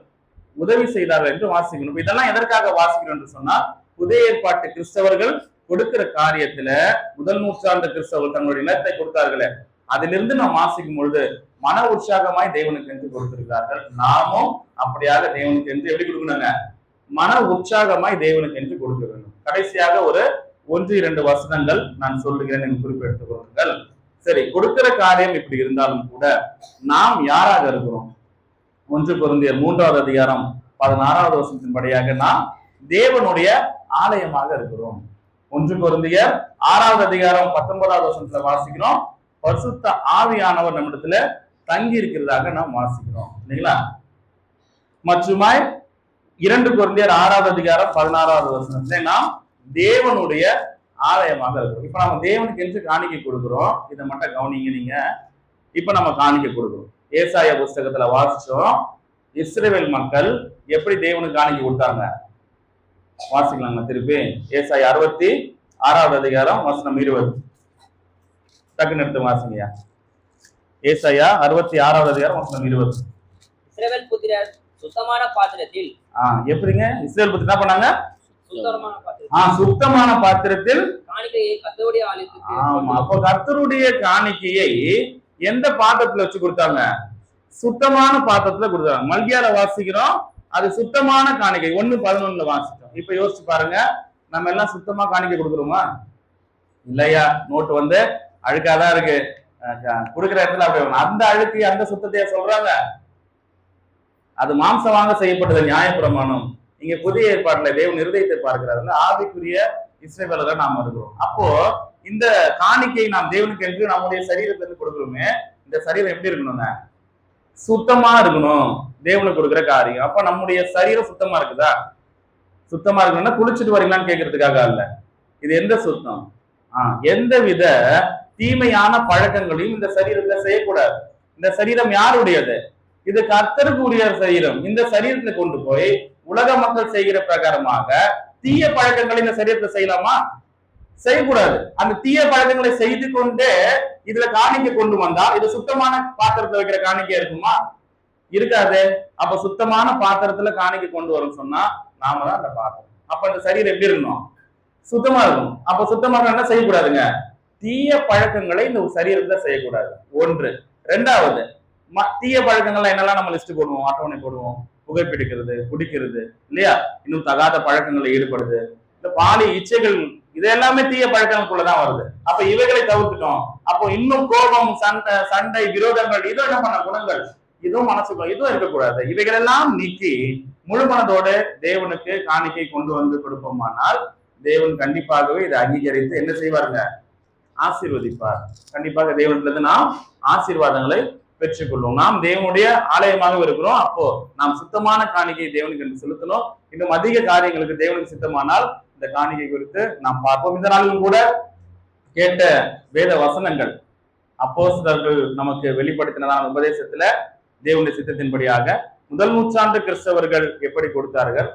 உதவி செய்தார்கள் என்று வாசிக்கணும். இதெல்லாம் எதற்காக வாசிக்கிறோம் என்று சொன்னால் புதிய ஏற்பாட்டு கிறிஸ்தவர்கள் கொடுக்கிற காரியத்துல முதல் நூற்றாண்டு கிறிஸ்தவர்கள் தங்களுடைய நிலத்தை கொடுத்தார்களே, அதிலிருந்து நாம் வாசிக்கும் பொழுது மன உற்சாகமாய் தேவனுக்கு என்று கொடுத்திருக்கிறார்கள். நாமும் அப்படியாக தேவனுக்கு என்று எப்படி கொடுக்கணுங்க? மன உற்சாகமாய் தேவனுக்கு என்று கொடுக்க வேண்டும். கடைசியாக ஒரு 1-2 வசனங்கள் நான் சொல்லுகிறேன் என்று குறிப்பெடுத்துக் கொள்ளுங்கள். சரி, கொடுக்கிற காரியம் இப்படி இருந்தாலும் கூட நாம் யாராக இருக்கிறோம்? 1 கொரிந்தியர் 3வது அதிகாரம் 16வது வசனத்தின் படியாக நாம் தேவனுடைய ஆலயமாக இருக்கிறோம். 1 கொரிந்தியர் 6வது அதிகாரம் 19வது வசனத்துல வாசிக்கிறோம், பரிசுத்த ஆவியானவர் நம்மிடத்துல தங்கி இருக்கிறதாக நாம் வாசிக்கிறோம் இல்லைங்களா? மற்றுமாய் 2 கொரிந்தியர் 6வது அதிகாரம் 16வது வசனத்துல நாம் தேவனுடைய ஆலயமாக இருக்கிறோம். இப்ப நம்ம தேவனுக்கு என்று காணிக்கை கொடுக்கிறோம். இதை மட்டும் கவனிங்க நீங்க. இப்ப நம்ம காணிக்கை கொடுக்கிறோம். ஏசாயா புஸ்தகத்துல வாசிச்சோம், இஸ்ரவேல் மக்கள் எப்படி தேவனுக்கு காணிக்கை கொடுத்தாங்க. வாசிக்கலாங்க திருப்பி. ஏசாயா 66வது அதிகாரம் வசனம் 20. டக்குன்னு எடுத்து வாசிங்கயா. ஏசாயா 66வது அதிகாரம் வசனம் 20. இஸ்ரவேல் புத்திரர் சுத்தமான பாத்திரத்தில். எப்படிங்க இஸ்ரவேல் புத்திரர் என்ன பண்ணாங்க? சுத்தமான பாத்திரத்தில் காணிக்கையை கர்த்தருடைய ஆலயத்துக்கு. ஆமா, அப்போ கர்த்தருடைய காணிக்கையை எந்த பாத்திரத்துல வச்சு கொடுத்தாங்க? சுத்தமான பாத்திரத்துல கொடுத்தாங்க. மல்கியால வாசிக்கிறோம், அது சுத்தமான காணிக்கை 1:11 வாசிச்சோம். இப்ப யோசிச்சு பாருங்க, நம்ம எல்லாம் சுத்தமா காணிக்கை கொடுக்குறோமா? இல்லையா? நோட்டு வந்து அழுக்காதான் இருக்கு, கொடுக்குற இடத்துல அப்படி அந்த அழுக்கு அந்த சுத்தத்தைய சொல்றாங்க. அது மாம்சம் வாங்க செய்யப்பட்டது நியாயப்பிரமாணம். இங்க புதிய ஏற்பாட்டுல தேவன் இருதயத்தை பார்க்கிறார்கள், ஆவிக்குரிய இஸ்ரவேலர்கள் நாம் இருக்கிறோம். அப்போ இந்த காணிக்கை நாம் தேவனுக்கு என்று நம்முடைய சரீரத்திலிருந்து கொடுக்குறோமே, இந்த சரீரம் எப்படி இருக்கணுங்க? சுத்தமா இருக்கணும். தேவனுக்கு கொடுக்குற காரியம். அப்ப நம்முடைய சரீரம் சுத்தமா இருக்குதா? சுத்தமா இருக்கணும்னா குளிச்சுட்டு வரீங்களான்னு கேட்கறதுக்காக அல்ல. இது எந்த சுத்தம்? எந்த வித தீமையான பழக்கங்களையும் இந்த சரீரத்துல செய்யக்கூடாது. இந்த சரீரம் யாருடையது? இது கர்த்தருக்கு உரிய சரீரம். இந்த சரீரத்துல கொண்டு போய் உலக மக்கள் செய்கிற பிரகாரமாக தீய பழக்கங்களை இந்த சரீரத்தை செய்யலாமா? செய்யக்கூடாது. அந்த தீய பழக்கங்களை செய்து கொண்டே இதுல காணிக்கை கொண்டு வந்தால் இது சுத்தமான பாத்திரத்துல வைக்கிற காணிக்கை இருக்குமா? இருக்காது. அப்ப சுத்தமான பாத்திரத்துல காணிக்கை கொண்டு வரும் சொன்னா நாம தான் அந்த பாத்திரம். அப்ப இந்த சரீரம் எப்படி இருக்கணும்? சுத்தமா இருக்கணும். அப்ப சுத்தமா என்ன செய்யக்கூடாதுங்க? தீய பழக்கங்களை இந்த சரீரத்துல செய்யக்கூடாது. ஒன்று. ரெண்டாவது, தீய பழக்கங்கள்ல என்னெல்லாம் நம்ம லிஸ்ட் போடுவோம், அட்டவணை போடுவோம். புகைப்பிடிக்கிறது, குடிக்கிறது, இல்லையா? இன்னும் தகாத பழக்கங்களில் ஈடுபடுது, இந்த பாலி இச்சைகள், இது எல்லாமே தீய பழக்கங்களுக்குள்ளதான் வருது. அப்ப இவைகளை தவிர்த்துட்டோம். அப்போ இன்னும் கோபம், சண்டை, விரோதங்கள், இதுவும் என்ன பண்ண குணங்கள், இதுவும் மனசுக்குள்ள இதுவும் இருக்கக்கூடாது. இவைகள் எல்லாம் நீக்கி முழு மனதோடு தேவனுக்கு காணிக்கை கொண்டு வந்து கொடுப்போமானால் தேவன் கண்டிப்பாகவே இதை அங்கீகரித்து என்ன செய்வாருங்க? ஆசீர்வதிப்பார். கண்டிப்பாக தேவனிலிருந்து நாம் ஆசீர்வாதங்களை பெற்றுக்கொள்வோம். நாம் தேவனுடைய ஆலயமாக இருக்கிறோம். அப்போ நாம் சுத்தமான காணிக்கை தேவனுக்கு என்று செலுத்தணும். இன்னும் அதிக காரியங்களுக்கு தேவனுக்கு சித்தமானால் இந்த காணிக்கை குறித்து நாம் பார்ப்போம். இந்த நாளிலும் கூட கேட்ட வேத வசனங்கள் அப்போஸ்தலர்கள் நமக்கு வெளிப்படுத்தினதான உபதேசத்துல தேவனுடைய சித்தத்தின்படியாக முதல் நூற்றாண்டு கிறிஸ்தவர்கள் எப்படி கொடுத்தார்கள்,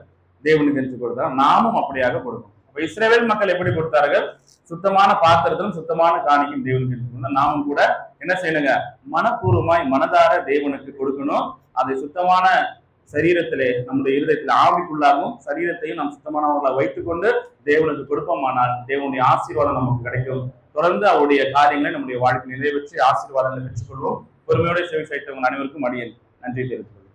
தேவனுக்கு என்று கொடுத்தார், நாமும் அப்படியாக கொடுக்கணும். அப்ப இஸ்ரவேல் மக்கள் எப்படி கொடுத்தார்கள்? சுத்தமான பாத்திரத்திலும் சுத்தமான காணிக்கும் தேவனுக்கு என்று. நாமும் கூட என்ன செய்யணுங்க? மனப்பூர்வமாய் மனதார தேவனுக்கு கொடுக்கணும். அதை சுத்தமான சரீரத்திலே நம்முடைய இருதயத்தில் ஆவிக்குள்ளாகவும் சரீரத்தையும் நாம் சுத்தமானவர்களை வைத்துக்கொண்டு தேவனுக்கு கொடுப்போமானால் தேவனுடைய ஆசீர்வாதம் நமக்கு கிடைக்கும். தொடர்ந்து அவருடைய காரியங்களை நம்முடைய வாழ்க்கை நிறைவேற்றி ஆசீர்வாதங்களை பெற்றுக்கொள்வோம். பொறுமையோடு சேவை செய்தவங்க அனைவருக்கும் அடியேன் நன்றி தெரிவித்துக் கொள்கிறேன்.